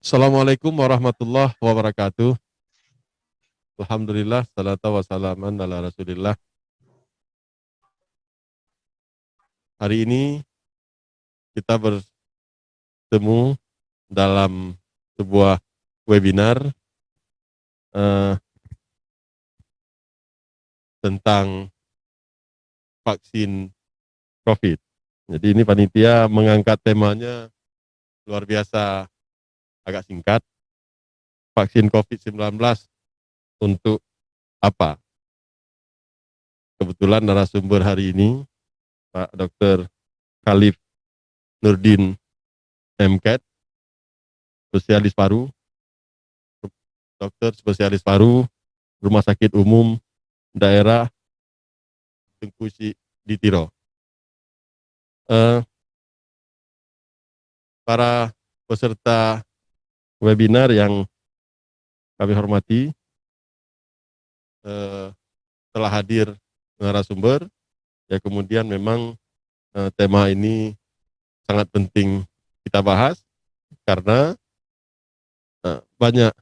Assalamualaikum warahmatullahi wabarakatuh. Alhamdulillah, salatu wassalaman ala Rasulillah. Hari ini kita bertemu dalam sebuah webinar eh, tentang vaksin COVID. Jadi ini panitia mengangkat temanya luar biasa, agak singkat. Vaksin COVID-19 untuk apa? Kebetulan narasumber hari ini Pak Dr. Khalif Nurdin MKED, spesialis paru, dokter spesialis paru, Rumah Sakit Umum Daerah Tengkuci di Tiro. Eh, para peserta webinar yang kami hormati, eh, telah hadir narasumber, ya kemudian memang tema ini sangat penting kita bahas karena banyak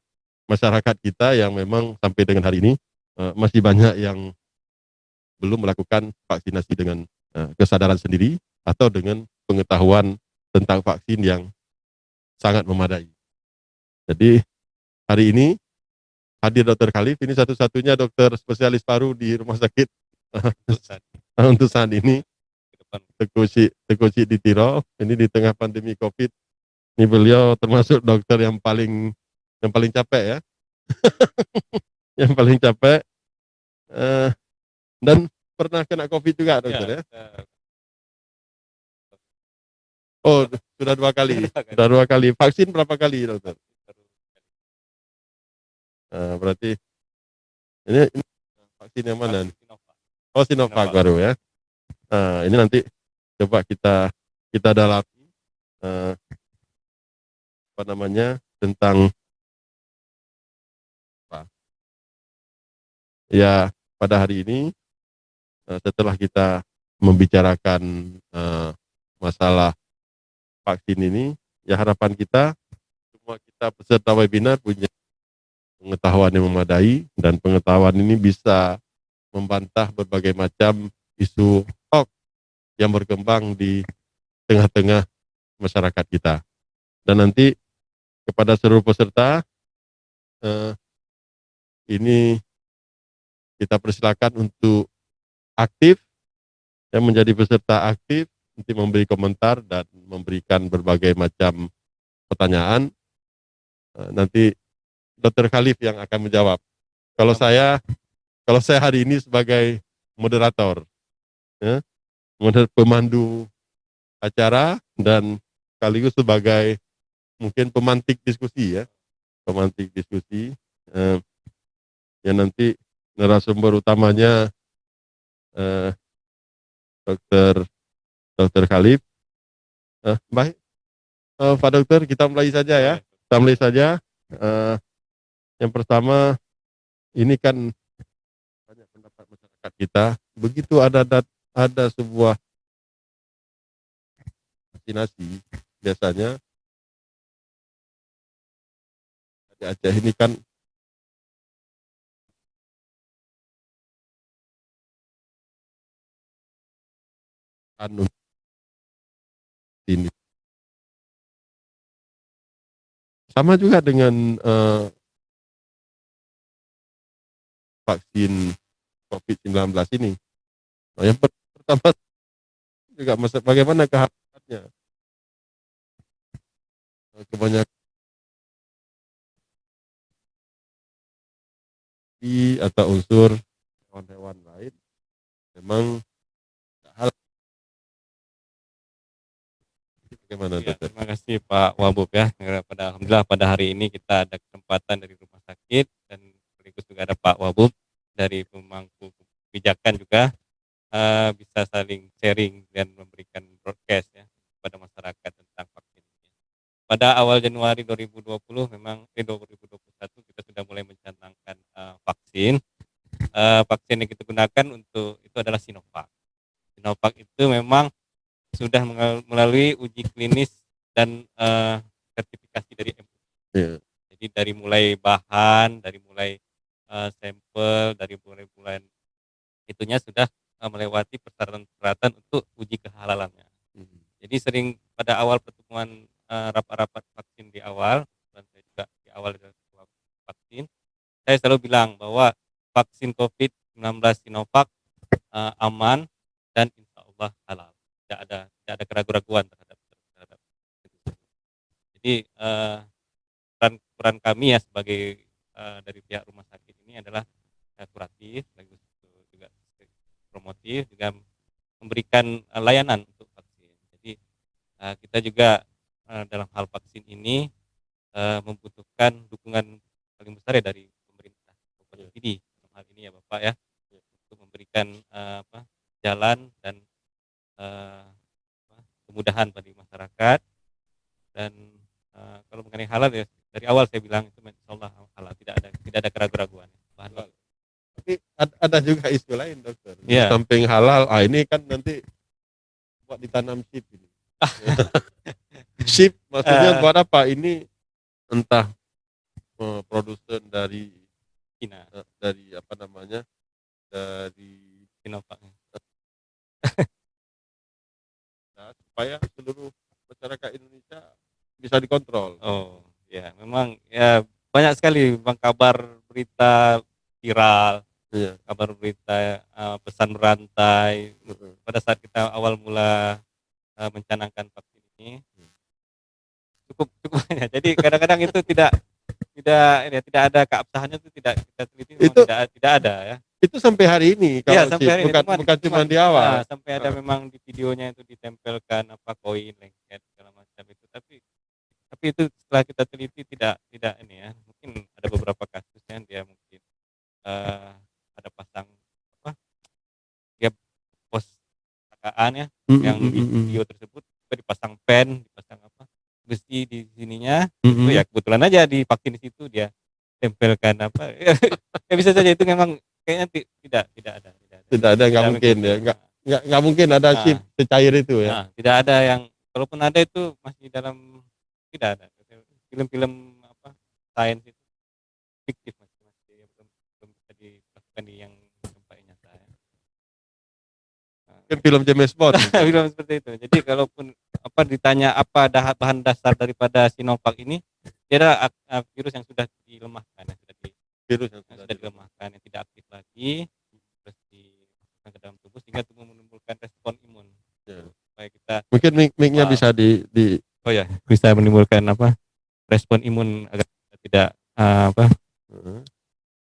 masyarakat kita yang memang sampai dengan hari ini masih banyak yang belum melakukan vaksinasi dengan kesadaran sendiri atau dengan pengetahuan tentang vaksin yang sangat memadai. Jadi hari ini hadir Dokter Khalif, ini satu-satunya dokter spesialis paru di rumah sakit untuk saat ini Tekuci di Tiro. Ini di tengah pandemi COVID. Ini beliau termasuk dokter yang paling capek ya, yang paling capek dan pernah kena COVID juga dokter ya. Oh sudah 2 kali, sudah 2 kali. Vaksin berapa kali dokter? Berarti ini vaksin yang mana? Oh Sinovac baru ya. Ini nanti coba kita dalami apa namanya tentang apa ya pada hari ini setelah kita membicarakan masalah vaksin ini, ya harapan kita semua kita peserta webinar punya pengetahuan yang memadai dan pengetahuan ini bisa membantah berbagai macam isu hoax yang berkembang di tengah-tengah masyarakat kita. Dan nanti kepada seluruh peserta ini kita persilakan untuk aktif, yang menjadi peserta aktif, nanti memberi komentar dan memberikan berbagai macam pertanyaan. Nanti Dr. Khalif yang akan menjawab. Kalau saya hari ini sebagai moderator, ya, pemandu acara dan sekaligus sebagai mungkin pemantik diskusi ya, pemantik diskusi. Yang nanti narasumber utamanya dokter Khalif. Baik, Pak Dokter, kita mulai saja ya. Kita mulai saja. Yang pertama, ini kan banyak pendapat masyarakat kita. Begitu ada sebuah vaksinasi, biasanya di Aceh ini kan anu ini sama juga dengan vaksin COVID-19 ini. Nah, yang pertama juga bagaimana kehadirannya, kebanyakan atau unsur hewan-hewan lain memang hal bagaimana Ya, dokter? terima kasih Pak Wabub ya. Alhamdulillah pada hari ini kita ada kesempatan dari rumah sakit dan sekaligus juga ada Pak Wabub dari pemangku kebijakan juga bisa saling sharing dan memberikan broadcast ya kepada masyarakat tentang vaksin ini. Pada awal Januari 2020 memang 2021 kita sudah mulai mencanangkan vaksin. Vaksin yang kita gunakan untuk itu adalah Sinovac. Sinovac itu memang sudah melalui uji klinis dan sertifikasi dari MUI. Iya. Jadi dari mulai bahan, dari mulai sampel, dari mulai itunya sudah melewati persyaratan-persyaratan untuk uji kehalalannya. Mhm. Jadi sering pada awal pertemuan rapat-rapat vaksin di awal, dan saya juga di awal dari sebuah vaksin, saya selalu bilang bahwa vaksin COVID-19 Sinovac aman dan insya Allah halal. Tidak ada keraguan-keraguan terhadap itu. Jadi peran kami ya sebagai dari pihak rumah sakit ini adalah kuratif, sekaligus juga promotif, juga memberikan layanan untuk vaksin. Jadi kita juga dalam hal vaksin ini membutuhkan dukungan paling besar ya dari pemerintah Kabupaten Iya. Pidi dalam hal ini ya Bapak ya, untuk memberikan jalan dan eh, kemudahan bagi masyarakat. Dan kalau mengenai halal ya dari awal saya bilang itu insyaallah halal, tidak ada keraguan-keraguan bahan Halal. baku. Tapi ada juga isu lain dokter, di Iya. samping halal, ini kan nanti buat ditanam chip ini. Chip maksudnya Eh, buat apa? Ini entah produsen Cina, dari apa namanya, dari Sinovac. supaya seluruh masyarakat Indonesia bisa dikontrol. Oh, ya memang ya banyak sekali bang kabar berita viral, Iya. kabar berita pesan berantai Heeh. pada saat kita awal mula mencanangkan vaksin ini cukup cukup banyak. Jadi kadang-kadang itu tidak ini ya, tidak ada keabsahannya, itu tidak kita teliti, memang Itu tidak ada ya. itu sampai hari ini Iya kalau sampai chip, hari ini bukan bukan cuma di awal. sampai ada memang di videonya itu ditempelkan apa koin, lengket segala macam itu, tapi itu setelah kita teliti tidak ini ya, mungkin ada beberapa kasus yang dia mungkin eh, ada pasang apa, dia post KKA ya Mhm, yang di mhm, mhm. video tersebut juga dipasang pen, dipasang apa besi di sininya, itu Mhm. ya kebetulan aja di vaksin di situ dia tempelkan apa ya bisa saja itu memang kayaknya Tidak ada, nggak tidak mungkin begitu. ya, nggak mungkin ada chip Nah, secair itu ya. tidak ada yang, kalaupun ada itu masih dalam, tidak ada film-film apa sains itu fiktif, masih belum belum bisa dilakukan di yang tempat nyata ya. Nah, Mungkin film James Bond mungkin. film seperti itu. Jadi kalaupun apa ditanya apa bahan dasar daripada Sinovac ini, dia adalah virus yang sudah dilemahkan, Virus yang yang sudah sudah dilemah. dilemahkan, yang tidak aktif lagi, terus dimasukkan ke dalam tubuh sehingga tubuh menimbulkan respon imun. Ya. Supaya kita Mungkin mic-nya bisa di oh ya bisa menimbulkan apa respon imun agar kita tidak heeh.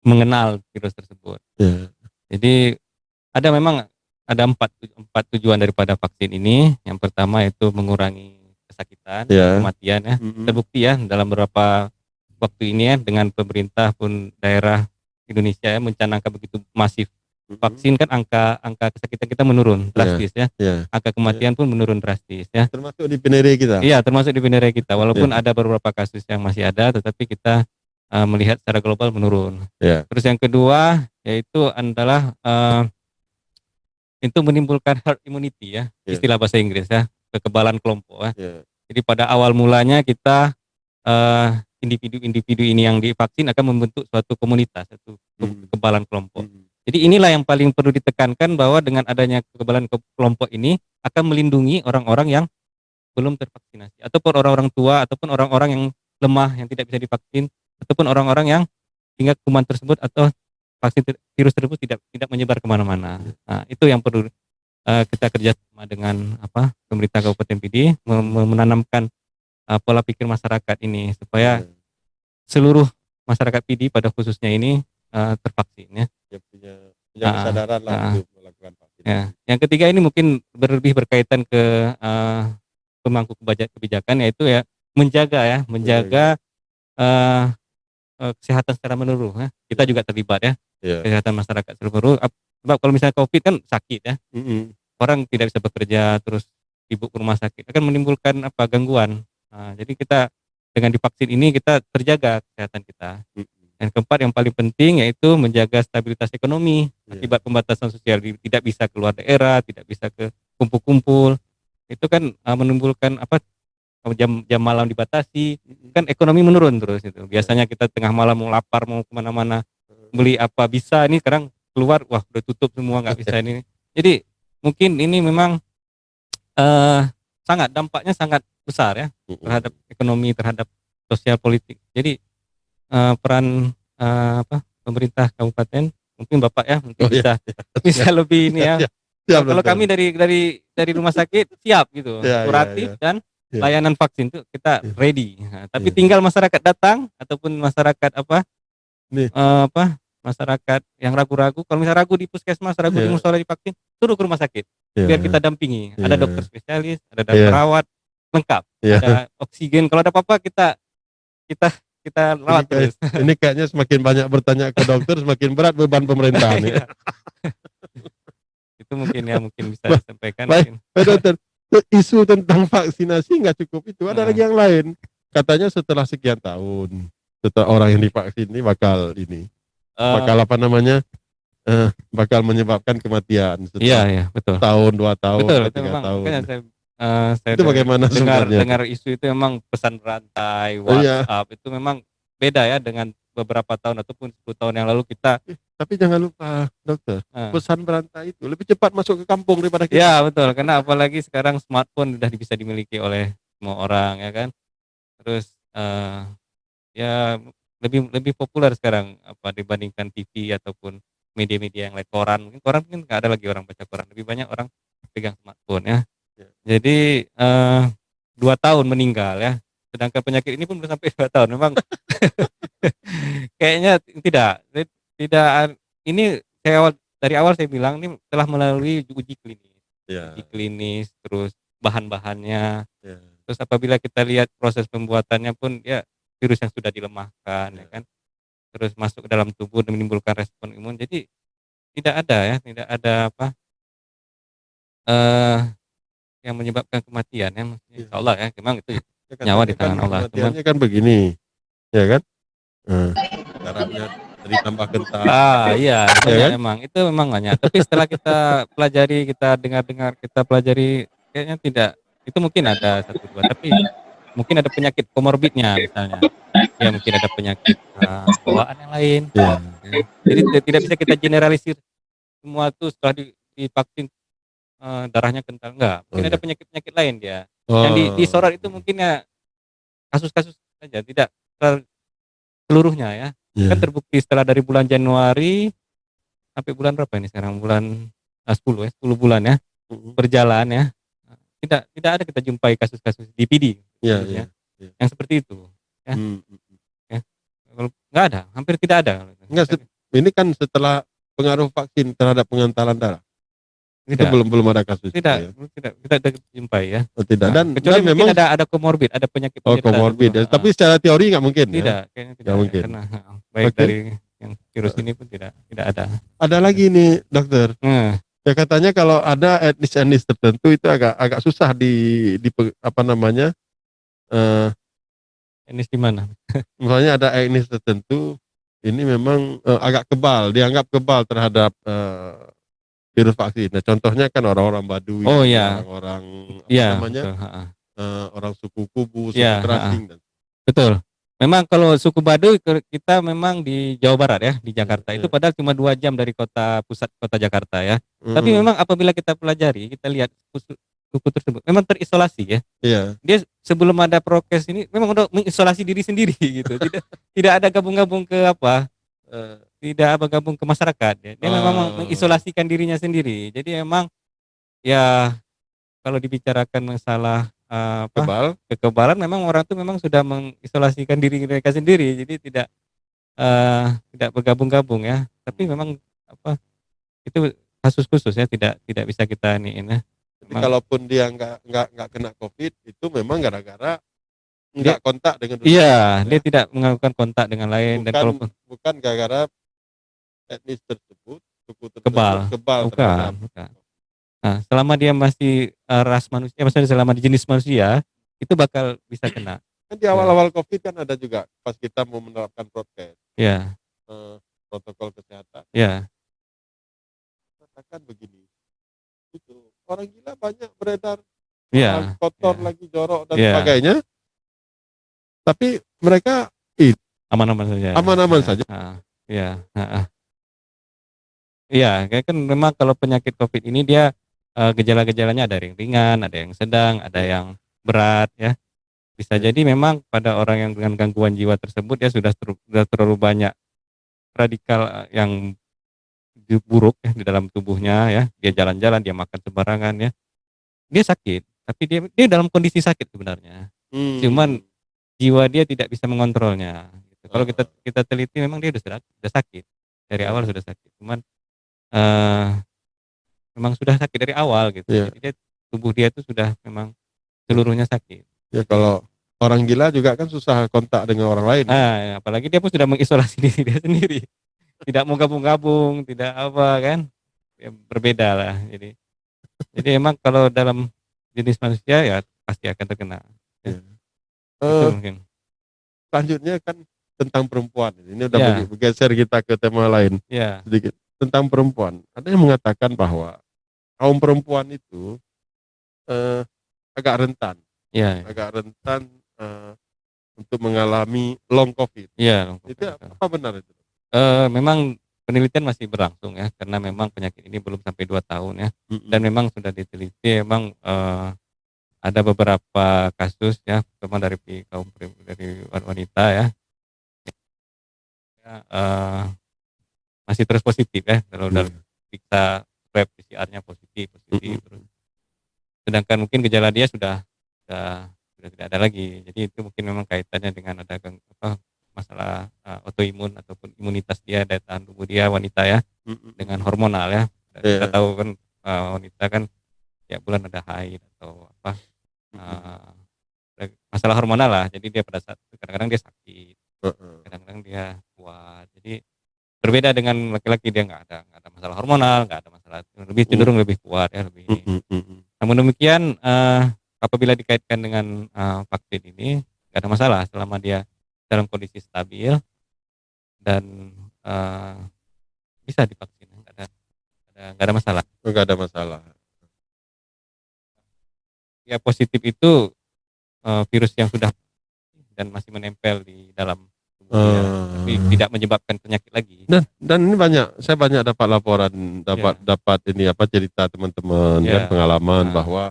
mengenal virus tersebut. Ya. Jadi memang ada empat tujuan daripada vaksin ini. Yang pertama itu mengurangi kesakitan dan Ya. kematian ya. Mhm. Terbukti ya dalam beberapa waktu ini ya, dengan pemerintah pun daerah Indonesia ya mencanangkan begitu masif vaksin, kan angka kesakitan kita menurun Ya. drastis ya. Ya. Angka kematian pun menurun drastis ya. Termasuk di Pinere kita. Iya, termasuk di bendera kita. Walaupun Ya. ada beberapa kasus yang masih ada, tetapi kita melihat secara global menurun. Ya. Terus yang kedua yaitu adalah itu menimbulkan herd immunity ya, Ya. istilah bahasa Inggris ya, kekebalan kelompok ya. Ya. Jadi pada awal mulanya kita individu-individu ini yang divaksin akan membentuk suatu komunitas, satu kekebalan kelompok. Jadi inilah yang paling perlu ditekankan, bahwa dengan adanya kekebalan kelompok ini akan melindungi orang-orang yang belum tervaksinasi, ataupun orang-orang tua, ataupun orang-orang yang lemah yang tidak bisa divaksin, ataupun orang-orang yang hingga kuman tersebut atau virus tersebut tidak menyebar kemana-mana. Nah, itu yang perlu kita kerjasama dengan pemerintah Kabupaten Pidi, menanamkan pola pikir masyarakat ini supaya seluruh masyarakat Pidi pada khususnya ini tervaksin ya. Ya punya kesadaran lah untuk melakukan vaksin. Ya. Yang ketiga ini mungkin lebih berkaitan ke pemangku kebijakan, yaitu ya menjaga kesehatan secara menyeluruh ya. Kita juga terlibat ya. Ya. Kesehatan masyarakat seluruh. Sebab kalau misalnya COVID kan sakit ya. Orang tidak bisa bekerja, terus sibuk ke rumah sakit, akan menimbulkan gangguan. Nah, jadi kita dengan divaksin ini kita terjaga kesehatan kita. Yang keempat yang paling penting yaitu menjaga stabilitas ekonomi akibat pembatasan sosial, tidak bisa keluar daerah, tidak bisa ke kumpul-kumpul. Itu kan menimbulkan jam malam dibatasi, kan ekonomi menurun terus itu. Biasanya kita tengah malam mau lapar mau kemana-mana beli apa bisa, ini sekarang keluar wah udah tutup semua nggak bisa ini. Jadi mungkin ini memang sangat dampaknya sangat besar ya terhadap ekonomi, terhadap sosial politik. Jadi peran pemerintah kabupaten mungkin Bapak ya mungkin Oh iya, bisa siap, lebih ini siap, ya. siap, siap, Kalau dokter. kami dari rumah sakit siap gitu, Ya, ya, ya, kuratif dan ya, layanan vaksin itu kita ya, ready. Nah, tapi ya. tinggal masyarakat datang ataupun masyarakat Nih, masyarakat yang ragu-ragu, kalau misalnya ragu di puskesmas, ragu di ya, musola divaksin, suruh ke rumah sakit biar kita ya, dampingi. Ada dokter ya, spesialis, ada ya, perawat lengkap, ya. ada oksigen. Kalau ada apa-apa kita kita Ini rawat kayak terus. ini kayaknya semakin banyak bertanya ke dokter, semakin berat beban pemerintahan ya. Iya, itu mungkin ya mungkin bisa Ba- disampaikan Baik, mungkin. Pak dokter, isu tentang vaksinasi nggak cukup itu, ada Heeh. lagi yang lain. Katanya setelah sekian tahun, setelah orang yang divaksin ini Eh, bakal apa namanya, bakal menyebabkan kematian iya setelah iya betul. tahun, 2 tahun, Betul atau itu tiga memang makanya tahun. saya Itu bagaimana dengar sebenarnya tuh? dengar isu itu memang pesan berantai, Oh iya, WhatsApp itu memang beda ya dengan beberapa tahun ataupun 10 tahun yang lalu kita. tapi jangan lupa dokter, eh, pesan berantai itu lebih cepat masuk ke kampung daripada kita. Ya betul, karena apalagi sekarang smartphone udah bisa dimiliki oleh semua orang ya kan. Terus ya lebih lebih populer sekarang dibandingkan TV ataupun media-media yang lain, koran. Mungkin koran mungkin nggak ada lagi orang baca koran, lebih banyak orang pegang smartphone ya. Ya. Jadi 2 tahun meninggal ya. Sedangkan penyakit ini pun belum sampai 2 tahun. Memang kayaknya tidak ini dari awal saya bilang ini telah melalui uji klinis. Uji Ya, klinis, terus bahan-bahannya, ya, terus apabila kita lihat proses pembuatannya pun ya virus yang sudah dilemahkan ya ya. kan, terus masuk ke dalam tubuh dan menimbulkan respon imun. Jadi tidak ada eee, yang menyebabkan kematian ya, maksudnya Ya. insyaallah ya, memang itu Ya nyawa katanya di kan tangan Allah. Cuman kematiannya kan begini, ya kan? Eee, Darahnya ditambah kental, iya ya banyak kan? memang, itu memang banyak. Tapi setelah kita pelajari, kita dengar-dengar, kita pelajari, kayaknya tidak, itu mungkin ada satu 2 tapi mungkin ada penyakit komorbidnya misalnya. Ya mungkin ada penyakit, bawaan yang lain, Iya. ya. Jadi tidak bisa kita generalisir semua tuh setelah divaksin, darahnya kental, enggak. Oh Mungkin ada ya. penyakit-penyakit lain dia. Yang Oh, disorot itu mungkin ya kasus-kasus saja, tidak seluruhnya ya. Kan iya. terbukti setelah dari bulan Januari sampai bulan berapa ini sekarang? Bulan, 10 ya, 10 bulan ya, Mhm. berjalan ya, tidak ada kita jumpai kasus-kasus DPD Iya, iya, khususnya, iya. yang seperti itu, ya Mhm. ya. Kalau nggak ada, hampir tidak ada. Enggak, ini kan setelah pengaruh vaksin terhadap pengentalan darah, itu Tidak belum belum ada kasus itu tidak ya? tidak tidak ada jumpai ya. Oh tidak, Heeh, dan kecuali mungkin memang ada komorbid, ada penyakit oh penyerta komorbid sebelum, ya, heeh. tapi secara teori nggak mungkin ya? Tidak, kayaknya tidak Nggak ada mungkin. karena baik Oke, dari yang virus ini pun tidak ada. ada lagi nih dokter, Nah, ya katanya kalau ada etnis-etnis tertentu itu agak agak susah apa namanya, eee, ini di mana? misalnya ada etnis tertentu, ini memang, agak kebal, dianggap kebal terhadap, virus vaksin. Nah, contohnya kan orang-orang Oh Baduy, ya, orang-orang apa iya namanya, betul, heeh. orang suku Kubu, suku Iya, heeh, Terasing dan betul. Memang kalau suku Baduy kita memang di Jawa Barat ya, di ya, Jakarta. Itu ya, padahal cuma 2 jam dari pusat kota Jakarta ya. Tapi mhm, memang apabila kita pelajari, kita lihat suku tersebut memang terisolasi ya. iya, Dia sebelum ada prokes ini memang udah mengisolasi diri sendiri gitu. Tidak ada gabung-gabung ke tidak bergabung ke masyarakat ya. Dia memang oh, mengisolasikan dirinya sendiri. Jadi memang ya kalau dibicarakan masalah kebal, kekebalan, memang orang itu memang sudah mengisolasikan diri mereka sendiri. Jadi tidak bergabung-gabung ya. Tapi memang apa itu kasus khusus ya, tidak tidak bisa kita iniin ya. jadi Memang kalaupun dia nggak kena Covid, itu memang gara-gara dia nggak kontak dengan dunia luar iya, dia ya, tidak melakukan kontak dengan lain dan bukan kalaupun bukan gara-gara etnis tersebut, suku tersebut kebal, kebal bukan terhadap bukan. Nah, selama dia masih, ras manusia, maksudnya selama di jenis manusia, itu bakal bisa kena. kan di Ya, awal-awal Covid kan ada juga pas kita mau menerapkan prokes, ya, protokol kesehatan, ya, katakan begini, itu orang gila banyak beredar malah Iya, kotor iya, lagi, jorok dan iya, sebagainya, tapi mereka aman-aman saja. aman-aman Iya, saja. heeh, iya, heeh. Iya, kayak kan memang kalau penyakit Covid ini dia, gejala-gejalanya ada yang ringan, ada yang sedang, ada Iya, yang berat ya. Bisa iya, jadi memang pada orang yang dengan gangguan jiwa tersebut dia sudah terlalu banyak radikal, yang buruk ya di dalam tubuhnya ya. Dia jalan-jalan, dia makan sembarangan ya. Dia sakit, tapi dia dia dalam kondisi sakit sebenarnya. Cuman hmm, jiwa dia tidak bisa mengontrolnya gitu. Kalau kita heeh, kita teliti memang dia sudah sakit. Dari iya, awal sudah sakit. Cuman, eee, memang sudah sakit dari awal gitu. iya, Jadi tubuh dia itu sudah memang seluruhnya sakit. ya Jadi kalau orang gila juga kan susah kontak dengan orang lain kan. apalagi dia pun sudah mengisolasi diri dia sendiri. Tidak mau gabung-gabung, tidak apa kan, ya berbeda lah. Jadi emang kalau dalam jenis manusia ya pasti akan terkena, ya, Iya. itu Eh, mungkin. selanjutnya kan tentang perempuan. Ini udah Ya, bergeser kita ke tema lain ya, sedikit tentang perempuan. Ada yang mengatakan bahwa kaum perempuan itu eh, agak rentan, ya, agak rentan eh, untuk mengalami long COVID. iya, long Itu Covid itu. apa benar itu? Memang penelitian masih berlangsung ya, karena memang penyakit ini belum sampai 2 tahun ya, dan Mm-mm. memang sudah diteliti memang, ada beberapa kasus ya, terutama dari wanita ya, eee, masih terus positif ya, kalau Iya. dari periksa swab PCR-nya positif positif Mm-mm. terus. Sedangkan mungkin gejala dia sudah tidak ada lagi. Jadi itu mungkin memang kaitannya dengan ada masalah, autoimun ataupun imunitas dia, daya tahan tubuh dia wanita ya, dengan Mm-mm. hormonal ya. Dan kita Iya. tahu kan, wanita kan tiap bulan ada haid atau apa, Mm-mm. eee, masalah hormonal lah. Jadi dia pada saat kadang-kadang dia sakit, Heeh. kadang-kadang dia kuat. Jadi berbeda dengan laki-laki, dia nggak ada masalah hormonal, nggak ada masalah, lebih Mm. cenderung lebih kuat ya, lebih ini. Mm-mm. Mm-mm. Namun demikian, apabila dikaitkan dengan, vaksin ini, nggak ada masalah selama dia dalam kondisi stabil dan, eee, bisa divaksin, nggak ada masalah. Enggak ada masalah. Ya positif itu, virus yang sudah dan masih menempel di dalam tubuh dia, tapi Eh, tidak menyebabkan penyakit lagi. dan ini saya banyak dapat laporan, dapat Ya, dapat ini apa cerita teman-teman kan ya, pengalaman heeh, bahwa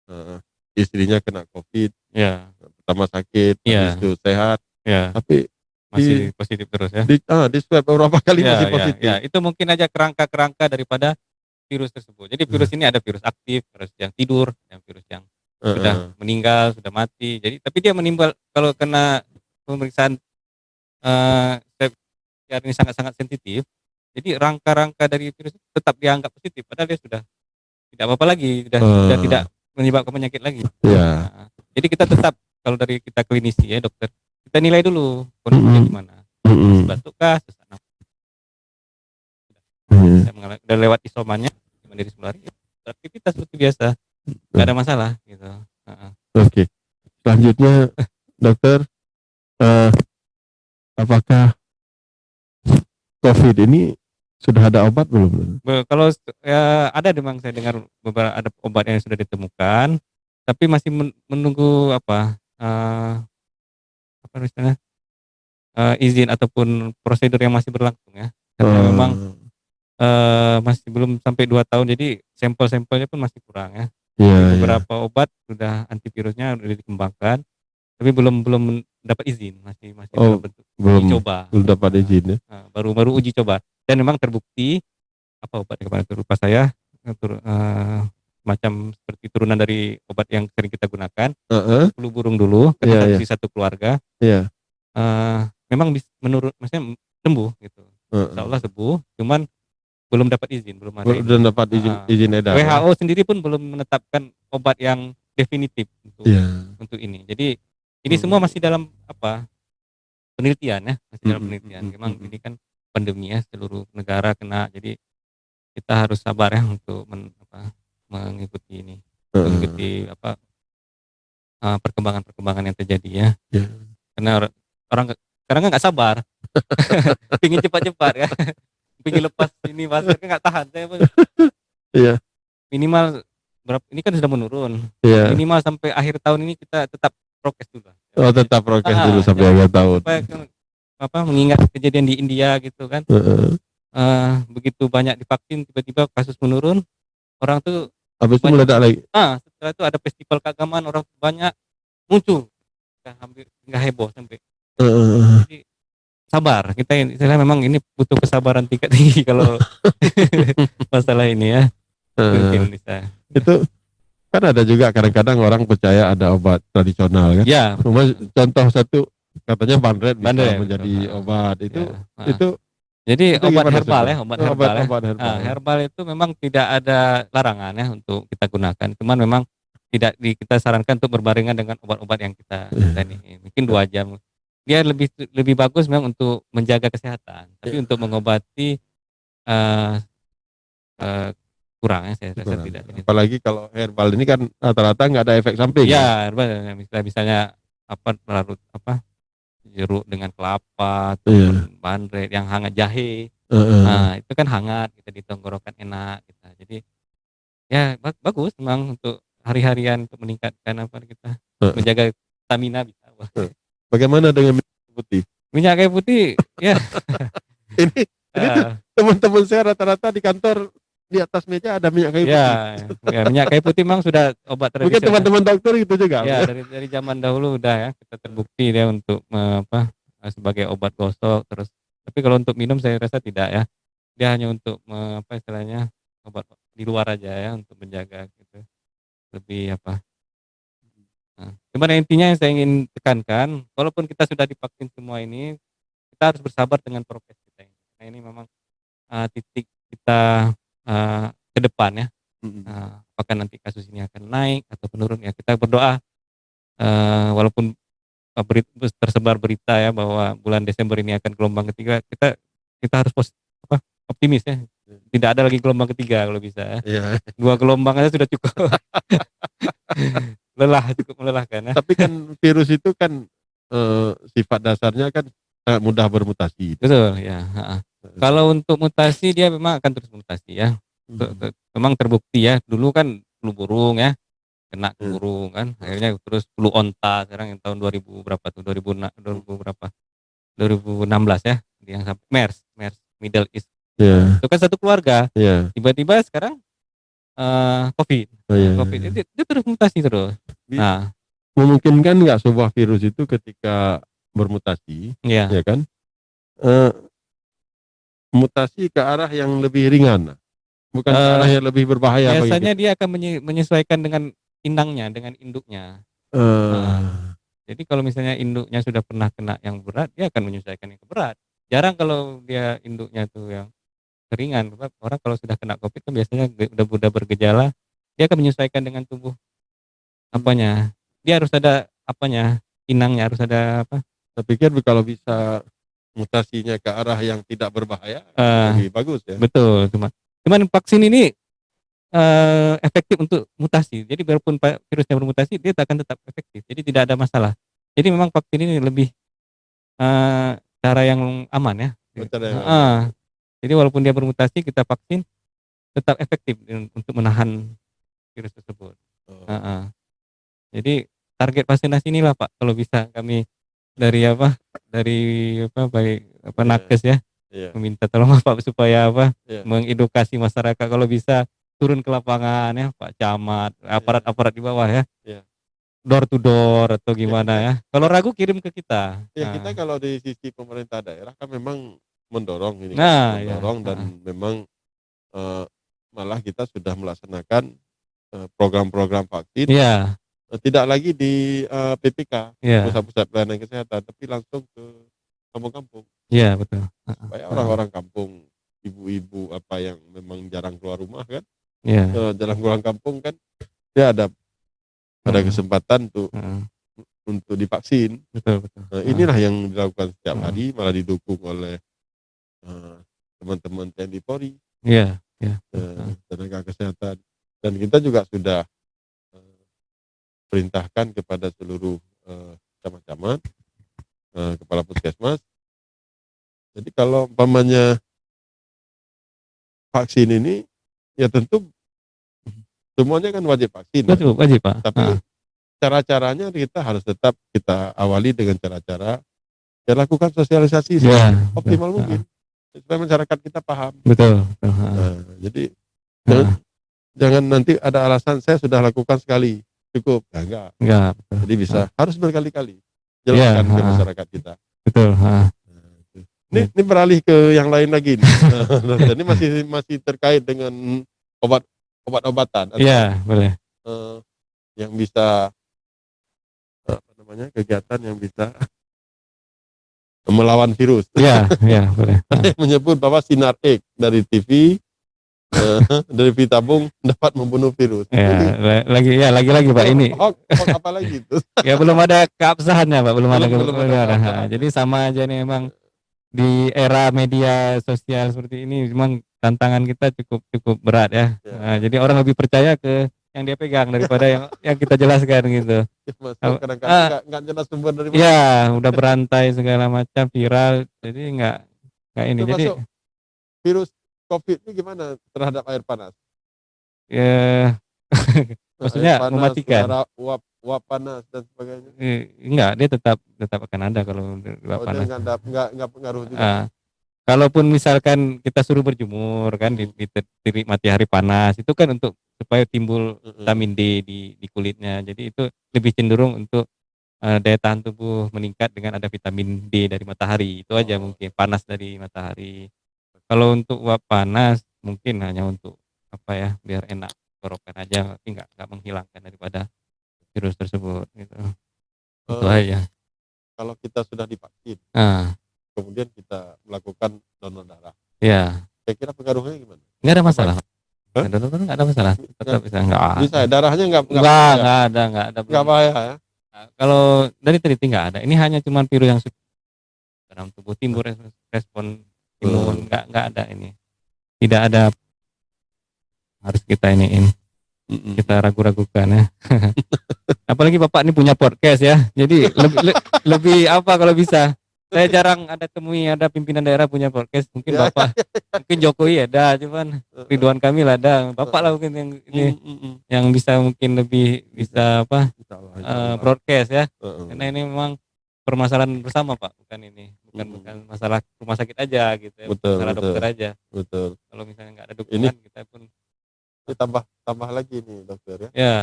eh, istrinya kena COVID, ya, pertama sakit, habis iya, itu sehat, iya, tapi di masih positif terus ya. di swab beberapa kali masih Ya, ya, ya, positif. itu mungkin aja kerangka-kerangka daripada virus tersebut. Jadi virus Nah, ini ada virus aktif, virus yang tidur, yang virus yang sudah heeh. meninggal, sudah mati. Jadi tapi dia menimbul kalau kena pemeriksaan, swab PCR ini sangat-sangat sensitif. Jadi rangka-rangka dari virus itu tetap dianggap positif, padahal dia sudah tidak apa-apa lagi, sudah tidak Eh, menyebabkan penyakit lagi. ya. Heeh. Jadi kita tetap kalau dari kita klinisi ya dokter, kita nilai dulu kondisinya Mm-mm. gimana. Masih Mm-mm. batuk kah, sesak napas, Mm. udah lewat isomannya, mandiri sebelum beraktivitas seperti biasa, nggak ada masalah gitu. Heeh. Oke. Selanjutnya dokter, eh, apakah COVID ini sudah ada obat belum? Kalau ya ada memang saya dengar beberapa ada obat yang sudah ditemukan, tapi masih menunggu apa istilahnya, izin ataupun prosedur yang masih berlangsung ya. Karena memang, Eh, masih belum sampai 2 tahun, jadi sampel-sampelnya pun masih kurang ya. iya, Jadi iya. beberapa obat sudah antivirusnya sudah dikembangkan, tapi belum belum dapat izin, masih masih dalam Oh, bentuk uji belum coba. belum dapat Heeh, izin ya? baru baru uji coba dan memang terbukti apa obat yang kemarin itu lupa saya, macam seperti turunan dari obat yang sering kita gunakan, Heeh, itu flu burung dulu, kan iya, iya, masih satu keluarga, iya, memang maksudnya sembuh gitu. heeh. Insyaallah sembuh, cuman belum dapat izin, belum ada Belum ininya. dapat izin Heeh. izin edar ya? WHO sendiri pun belum menetapkan obat yang definitif untuk Iya. ini. Jadi ini semua Mhm, masih dalam penelitian ya, masih dalam mhm, penelitian. mhm, Memang mhm. ini kan pandemi ya, seluruh negara kena, jadi kita harus sabar ya untuk mengikuti ini, Heeh, mengikuti perkembangan-perkembangan yang terjadi ya. iya, Karena orang sekarang kan nggak sabar, pingin cepat-cepat ya, pingin lepas ini masker kan nggak tahan. Saya pun iya, minimal ini kan sudah menurun, Iya. minimal sampai akhir tahun ini kita tetap prokes dulu lah. Oh, tetap prokes dulu sampai Jangan akhir tahun. supaya mengingat kejadian di India gitu kan, Heeh. begitu banyak divaksin tiba-tiba kasus menurun, orang tuh Habis itu banyak, meledak lagi. setelah itu ada festival keagamaan orang banyak muncul, udah hampir nggak heboh sampai. Heeh. Jadi sabar, saya memang ini butuh kesabaran tingkat tinggi kalau masalah ini ya, Heeh. mungkin bisa. Itu kan ada juga kadang-kadang orang percaya ada obat tradisional kan. Ya, Cuma contoh satu katanya bandret bisa bandel ya, betul. menjadi obat Ya, itu jadi itu obat gimana herbal saudara? ya, obat herbal ya. Obat herbal. Herbal itu memang tidak ada larangan ya untuk kita gunakan. Cuman memang tidak kita sarankan untuk berbarengan dengan obat-obat yang kita ini. Mungkin 2 jam. Dia lebih lebih bagus memang untuk menjaga kesehatan. Tapi untuk mengobati eh eh, kurang ya, saya rasa tidak. Apalagi kalau herbal ini kan rata-rata nggak ada efek samping. Ya, herbal misalnya larut jeruk dengan kelapa atau bandrek yang hangat, jahe. Nah, itu kan hangat, kita di tenggorokan enak kita. Jadi ya bagus memang untuk hari-harian untuk meningkatkan kita menjaga stamina bisa. Bagaimana dengan minyak kayu putih? Minyak kayu putih ya. ini tuh teman-teman saya rata-rata di kantor di atas meja ada minyak kayu putih. Ya, minyak kayu putih memang sudah obat tradisional. Mungkin teman-teman dokter itu juga. Ya, dari zaman dahulu udah ya, kita terbukti dia untuk sebagai obat gosok terus. Tapi kalau untuk minum saya rasa tidak ya. Dia hanya untuk istilahnya obat di luar aja ya, untuk menjaga gitu. Lebih cuman intinya yang saya ingin tekankan, walaupun kita sudah divaksin semua ini, kita harus bersabar dengan prokes kita ini. Nah, ini memang titik kita ke depan ya. Apakah nanti kasus ini akan naik atau menurun ya, kita berdoa walaupun tersebar berita ya bahwa bulan Desember ini akan gelombang ketiga, kita harus optimis ya. Tidak ada lagi gelombang ketiga kalau bisa ya. 2 gelombang aja sudah cukup. Cukup melelahkan ya. Tapi kan virus itu kan sifat dasarnya kan sangat mudah bermutasi. Betul ya. Kalau untuk mutasi dia memang akan terus mutasi ya. Memang terbukti ya. Dulu kan flu burung ya, kena ke burung kan. Akhirnya terus flu onta sekarang yang tahun 2000 berapa tuh? 2000 berapa? 2016 ya. Yang sampai MERS, Middle East. Itu kan satu keluarga. Tiba-tiba sekarang COVID. COVID itu terus mutasi terus. Nah, memungkinkan nggak sebuah virus itu ketika bermutasi, ya kan, mutasi ke arah yang lebih ringan, bukan ke arah yang lebih berbahaya. Biasanya dia akan menyesuaikan dengan inangnya, dengan induknya. Jadi kalau misalnya induknya sudah pernah kena yang berat, dia akan menyesuaikan yang berat. Jarang kalau dia induknya tuh yang ringan. Orang kalau sudah kena COVID kan biasanya udah bergejala, dia akan menyesuaikan dengan tubuh dia harus ada inangnya harus ada Saya pikir kalau bisa mutasinya ke arah yang tidak berbahaya lebih bagus ya. Betul, cuman vaksin ini efektif untuk mutasi. Jadi walaupun virusnya bermutasi, dia akan tetap efektif. Jadi tidak ada masalah. Jadi memang vaksin ini lebih cara yang aman ya. Jadi walaupun dia bermutasi, kita vaksin tetap efektif untuk menahan virus tersebut. Jadi target vaksinasi inilah Pak, kalau bisa kami dari Nakes ya, meminta tolong Pak supaya mengedukasi masyarakat, kalau bisa turun ke lapangan ya Pak Camat, aparat-aparat di bawah ya, door to door atau gimana ya. Kalau ragu kirim ke kita. Kita kalau di sisi pemerintah daerah kan memang mendorong ini, dan memang malah kita sudah melaksanakan program-program vaksin. Tidak lagi di PPK, pusat-pusat pelayanan kesehatan, tapi langsung ke kampung-kampung. Iya betul. Supaya orang-orang kampung, ibu-ibu yang memang jarang keluar rumah kan, jarang pulang kampung kan, dia ada kesempatan untuk divaksin. Betul. Inilah yang dilakukan setiap hari, malah didukung oleh teman-teman TNI Polri, tenaga kesehatan, dan kita juga sudah perintahkan kepada seluruh camat-camat, kepala puskesmas. Jadi kalau umpamanya vaksin ini, ya tentu semuanya kan wajib vaksin. Betul, wajib Pak. Tapi cara-caranya kita harus tetap kita awali dengan cara-cara ya lakukan sosialisasi Ya, optimal mungkin supaya masyarakat kita paham. betul. Jadi jangan nanti ada alasan saya sudah lakukan sekali cukup, enggak. Betul. Jadi harus berkali-kali jelaskan ke masyarakat kita. Betul. Ini beralih ke yang lain lagi. Ini masih terkait dengan obat-obatan. Iya, boleh. Yang bisa kegiatan yang bisa melawan virus. Iya, boleh. Menyebut bahwa sinar X dari TV dari Vitabung dapat membunuh virus. Lagi Pak ini. Hoax apa lagi itu? Ya belum ada keabsahannya Pak, belum ada. keabsahan. Jadi sama aja nih emang di era media sosial seperti ini memang tantangan kita cukup berat ya. Jadi orang lebih percaya ke yang dia pegang daripada yang kita jelaskan gitu. Kadang-kadang nggak jelas sumber dari mana. Ya, udah berantai segala macam viral, jadi nggak ini. Jadi virus COVID ini gimana terhadap air panas? Ya, maksudnya mematikan. Uap panas dan sebagainya. Enggak, dia tetap akan ada kalau uap panas. Enggak pengaruh juga. Kalaupun misalkan kita suruh berjemur kan di terik matahari panas, itu kan untuk supaya timbul vitamin D di kulitnya. Jadi itu lebih cenderung untuk daya tahan tubuh meningkat dengan ada vitamin D dari matahari. Itu aja mungkin panas dari matahari. Kalau untuk uap panas mungkin hanya untuk biar enak tenggorokan aja, tapi nggak menghilangkan daripada virus tersebut gitu. Itu aja. Kalau kita sudah divaksin, kemudian kita melakukan donor darah. Ya. Saya kira pengaruhnya gimana? Nggak ada masalah. Nggak ada masalah. Tetap bisa. Bisa. Darahnya nggak ada. Nggak bahaya ya. Kalau dari teliti nggak ada. Ini hanya cuma virus yang dalam tubuh timbul respon imun. Nggak ada ini. Tidak ada harus kita iniin. Kita ragu-ragukan ya. Apalagi Bapak ini punya podcast ya. Jadi lebih kalau bisa. Saya jarang ada pimpinan daerah punya podcast. Mungkin Bapak, mungkin Jokowi ada, cuman Ridwan Kamil ada. Bapak lah mungkin yang ini yang bisa mungkin lebih bisa broadcast ya. Karena ini memang permasalahan bersama Pak, bukan masalah rumah sakit aja gitu ya. Masalah dokter aja. Betul. Kalau misalnya nggak ada dukungan kita pun tambah lagi nih dokter ya. Ya.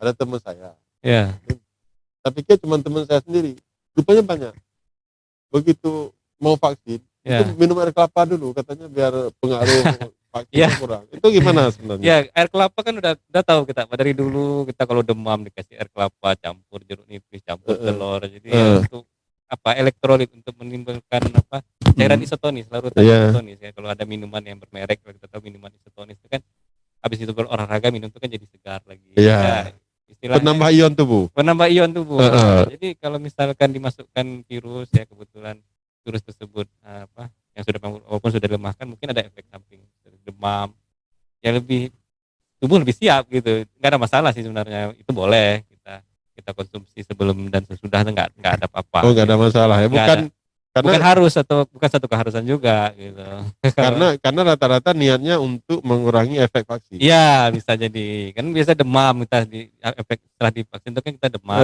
Ada teman saya. Ya. Tapi teman-teman saya sendiri rupanya banyak. Begitu mau vaksin, itu minum air kelapa dulu katanya biar pengaruh vaksin kurang. Itu gimana sebenarnya? Ya, air kelapa kan udah tahu kita dari dulu kita kalau demam dikasih air kelapa campur jeruk nipis campur telur. Jadi untuk elektrolit untuk menimbulkan cairan isotonis, larutan isotonis ya. Kalau ada minuman yang bermerek kita tahu minuman isotonis itu kan habis itu berolahraga minum itu kan jadi segar lagi. Iya. Istilahnya penambah ion tubuh. Jadi kalau misalkan dimasukkan virus ya kebetulan virus tersebut yang walaupun sudah dilemahkan mungkin ada efek samping demam ya tubuh lebih siap gitu. Nggak ada masalah sih sebenarnya, itu boleh kita konsumsi sebelum dan sesudah nggak ada apa-apa. Nggak ada masalah ya, bukan harus atau bukan satu keharusan juga gitu. Karena rata-rata niatnya untuk mengurangi efek vaksin. Iya, bisa jadi. Kan biasa demam efek setelah divaksin itu kan kita demam.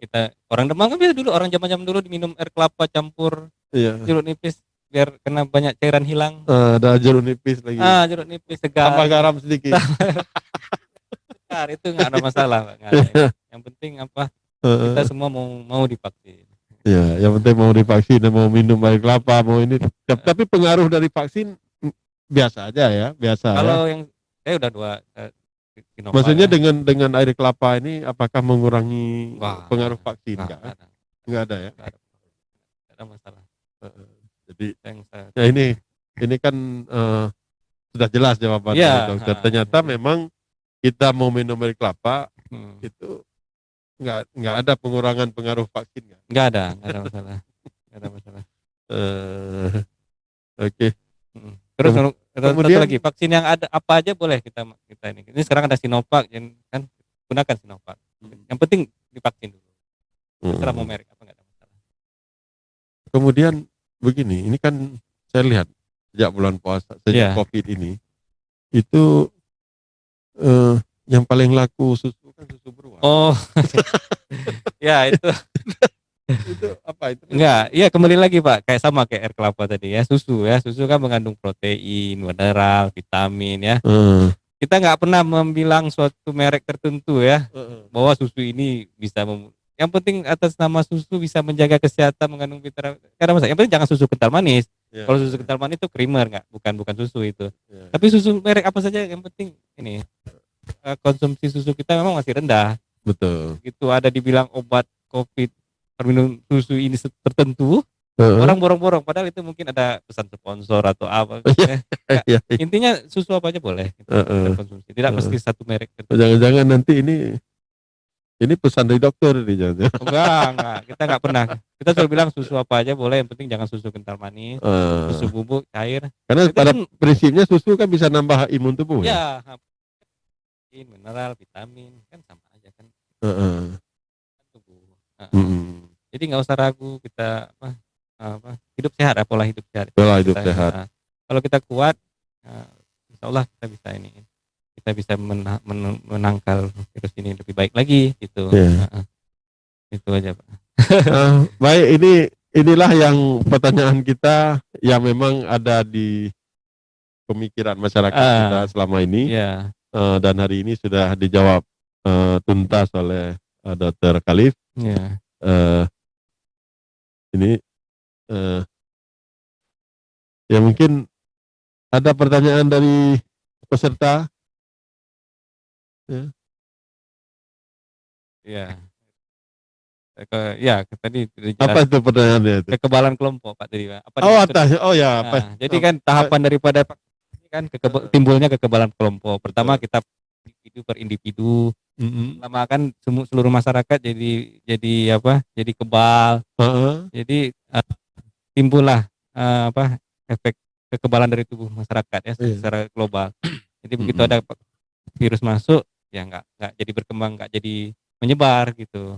Kita orang demam kan biasa dulu orang zaman-zaman dulu diminum air kelapa campur jeruk nipis biar kena banyak cairan hilang. Ada jeruk nipis lagi. Jeruk nipis segar. Tambah garam sedikit. Segar itu nggak ada masalah, Pak. Yang penting kita semua mau divaksin. Ya, yang penting mau divaksin, mau minum air kelapa, mau ini. Tapi pengaruh dari vaksin biasa aja ya, biasa. Kalau yang saya udah 2 Sinovac. Maksudnya dengan air kelapa ini apakah mengurangi pengaruh vaksin? Enggak ada ya. Enggak ada masalah. Jadi ya ini kan sudah jelas jawabannya dokter. Ternyata memang kita mau minum air kelapa itu nggak ada pengurangan pengaruh vaksin kan? Nggak ada masalah. Oke. Terus kemudian lagi vaksin yang ada apa aja boleh kita ini. Ini sekarang ada Sinovac kan gunakan Sinovac. Yang penting divaksin dulu. Terserah mau merek apa nggak ada masalah. Kemudian begini, ini kan saya lihat sejak bulan puasa, sejak COVID ini itu Yang paling laku susu kan susu beruang. Oh, ya itu Itu apa itu? enggak, iya kembali lagi Pak, kayak sama kayak air kelapa tadi ya, susu kan mengandung protein, mineral, vitamin ya. Heeh. Kita nggak pernah membilang suatu merek tertentu ya, Heeh. bahwa susu ini bisa yang penting atas nama susu bisa menjaga kesehatan mengandung vitamin. Karena masa, yang penting jangan susu kental manis. Ya, Kalau susu kental manis itu creamer nggak, bukan susu itu. ya. Tapi susu merek apa saja yang penting ini konsumsi susu kita memang masih rendah. Betul. Begitu ada dibilang obat COVID minum susu ini tertentu, Heeh. orang borong-borong padahal itu mungkin ada pesan sponsor atau apa. Iya, Nggak, iya. intinya susu apa aja boleh kita Heeh. konsumsi. Tidak Heeh. mesti satu merek tertentu. Jangan-jangan nanti ini pesan dari dokter ini jangan. Enggak. Kita nggak pernah. Kita selalu bilang susu apa aja boleh, yang penting jangan susu kental manis, susu bubuk, cair. Karena Itu pada pun prinsipnya susu kan bisa nambah imun tubuh ya. ya, mineral, vitamin kan sama aja kan Heeh. tubuh. Heeh. Mm-mm. Jadi nggak usah ragu kita apa hidup sehat, pola hidup sehat. Pola hidup Kita, sehat. kalau kita kuat, insya Allah kita bisa menangkal virus ini lebih baik lagi gitu. Yeah. Itu aja Pak. Baik, inilah yang pertanyaan kita yang memang ada di pemikiran masyarakat kita selama ini. Yeah. Dan hari ini sudah dijawab tuntas oleh Dr. Khalif. Yeah. Ini ya mungkin ada pertanyaan dari peserta. Ya. Ya, tadi Apa itu pertanyaannya itu? Kekebalan kelompok Pak tadi Pak. Ya. Jadi kan tahapan daripada ini kan timbulnya kekebalan kelompok. Pertama kita individu per individu. Lama kan seluruh masyarakat jadi apa? Jadi kebal. Jadi timbullah efek kekebalan dari tubuh masyarakat ya secara global. Jadi begitu ada virus masuk ya nggak jadi berkembang, nggak jadi menyebar gitu.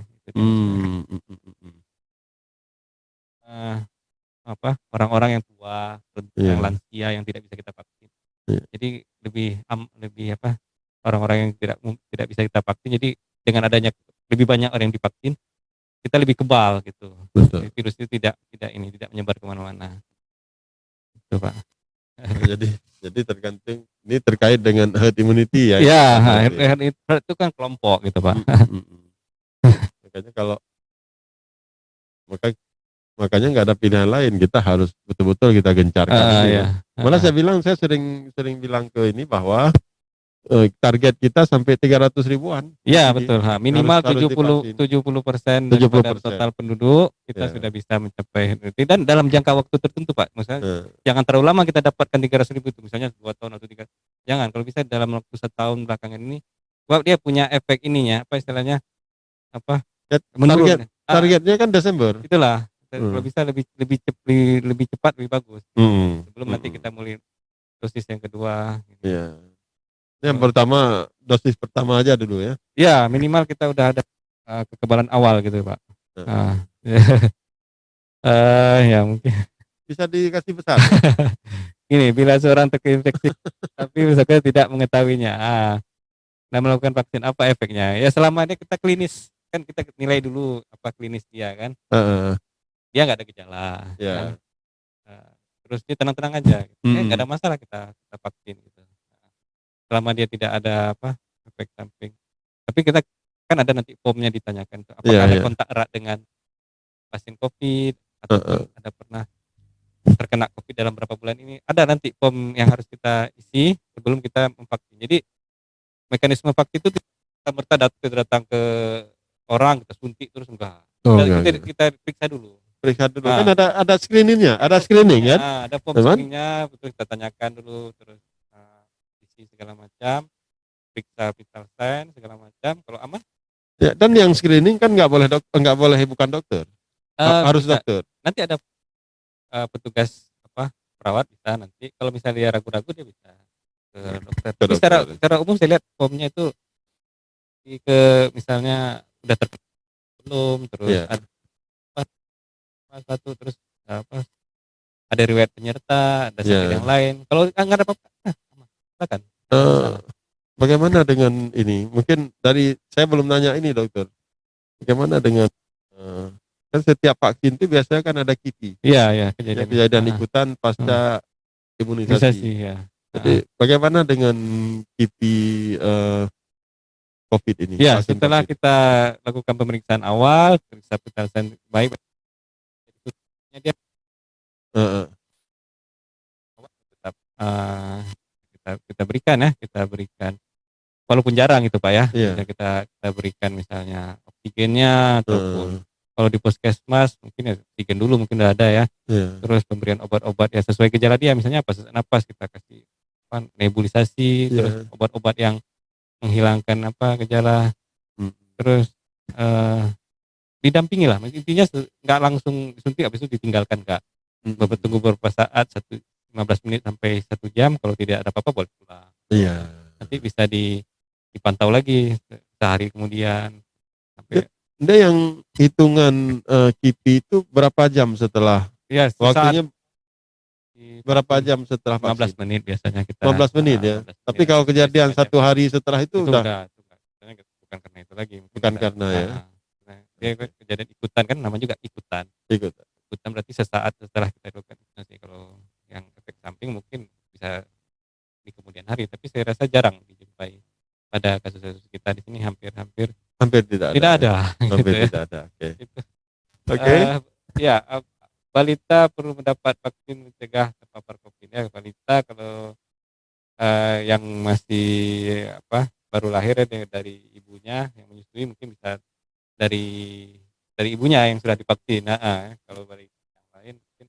Orang-orang yang tua, yang lansia yang tidak bisa kita vaksin. Jadi lebih orang-orang yang tidak bisa kita vaksin. Jadi dengan adanya lebih banyak orang yang divaksin, kita lebih kebal gitu. Betul. Virus itu tidak menyebar kemana-mana. Itu Pak. Jadi tergantung ini terkait dengan herd immunity ya. Iya, herd itu kan kelompok gitu Pak. Makanya nggak ada pilihan lain, kita harus betul-betul kita gencarkan. Malah saya sering bilang ke ini bahwa target kita sampai 300 ribuan. Iya betul, minimal 70% daripada total penduduk kita sudah bisa mencapai, dan dalam jangka waktu tertentu Pak. Misalnya jangan terlalu lama kita dapatkan 300 ribu itu, misalnya 2 tahun atau 3. Jangan, kalau bisa dalam waktu 1 tahun belakangan ini, sebab dia punya efek ininya, apa istilahnya, targetnya kan Desember. Itulah, kalau bisa lebih cepat lebih bagus. Sebelum nanti kita mulai dosis yang kedua. Iya. Yang pertama, dosis pertama aja dulu ya. Ya, minimal kita udah ada kekebalan awal gitu Pak. Ya mungkin bisa dikasih pesan. Ini bila seorang terinfeksi tapi misalkan tidak mengetahuinya, dan melakukan vaksin, apa efeknya? Ya selama ini kita klinis kan kita nilai dulu apa klinis dia kan. Dia nggak ada gejala. Ya. Terus dia tenang-tenang aja. Nggak ada masalah kita vaksin gitu. Selama dia tidak ada efek samping. Tapi kita kan ada nanti formnya ditanyakan apakah ada kontak erat dengan pasien COVID atau ada pernah terkena COVID dalam berapa bulan ini. Ada nanti form yang harus kita isi sebelum kita memvaksin. Jadi mekanisme vaksin itu kita datang ke orang, kita suntik terus enggak. Kita periksa dulu. Kan ada screeningnya, ada screening kan? Ada form screeningnya, betul kita tanyakan dulu terus isi segala macam, periksa vital sign segala macam, kalau aman. Ya, dan yang screening kan nggak boleh bukan dokter, harus bisa. Dokter. Nanti ada petugas perawat bisa nanti. Kalau misalnya dia ragu-ragu dia bisa ke dokter. Tapi secara umum saya lihat formnya itu misalnya udah belum, terus satu terus ada riwayat penyerta, ada sakit yang lain. Kalau nggak ada apa-apa, silakan. bagaimana dengan ini? Mungkin dari saya belum nanya ini dokter. Bagaimana dengan kan setiap vaksin itu biasanya kan ada KIPI, Iya ya ya kejadiannya. kejadian ikutan Heeh. pasca Bisa imunisasi. sih ya. Heeh. Jadi bagaimana dengan KIPI COVID ini, Ya vaksin setelah COVID? kita lakukan pemeriksaan awal, periksa periksa baik, dia Heeh, tetap kita berikan ya, kita berikan. Walaupun jarang itu Pak ya, iya, bisa kita berikan misalnya oksigennya ataupun heeh, kalau di puskesmas mungkin ya oksigen dulu mungkin udah ada ya. iya, Terus pemberian obat-obat ya sesuai gejala dia, misalnya apa, sesak napas kita kasih apa, nebulisasi, terus iya, obat-obat yang menghilangkan apa gejala, mhm, terus eh, didampingi lah. Intinya nggak langsung disuntik habis itu ditinggalkan Kak. mhm, Tunggu beberapa saat, 15 menit sampai 1 jam, kalau tidak ada apa-apa boleh pulang. iya. Ya. Nanti bisa dipantau lagi sehari kemudian Dia sampai dia yang hitungan, KIPI itu berapa jam setelah ya sesaat waktunya berapa divaksin. jam setelah 15 vaksin? menit biasanya kita 15 menit ya? 15 Tapi menit kalau sampai kejadian setengah jam. 1 hari setelah itu Itu udah udah itu Kak, sebenarnya bukan karena itu lagi, mungkin bukan ada karena ya? nah, dia kan kejadian ikutan kan namanya juga ikutan. Ikut. Ikutan berarti sesaat setelah kita lakukan vaksinasi. Kalau yang efek samping mungkin bisa di kemudian hari, tapi saya rasa jarang dijumpai pada kasus-kasus kita di sini, hampir-hampir Hampir tidak ada tidak ya? ada Hampir gitu ya. tidak ada, oke. Itu, Oke, ya, balita perlu mendapat vaksin mencegah terpapar Covid ya. Balita kalau, yang masih apa, baru lahir ya dari ibunya yang menyusui mungkin bisa dari ibunya yang sudah divaksin, heeh. Kalau bagi yang lain mungkin,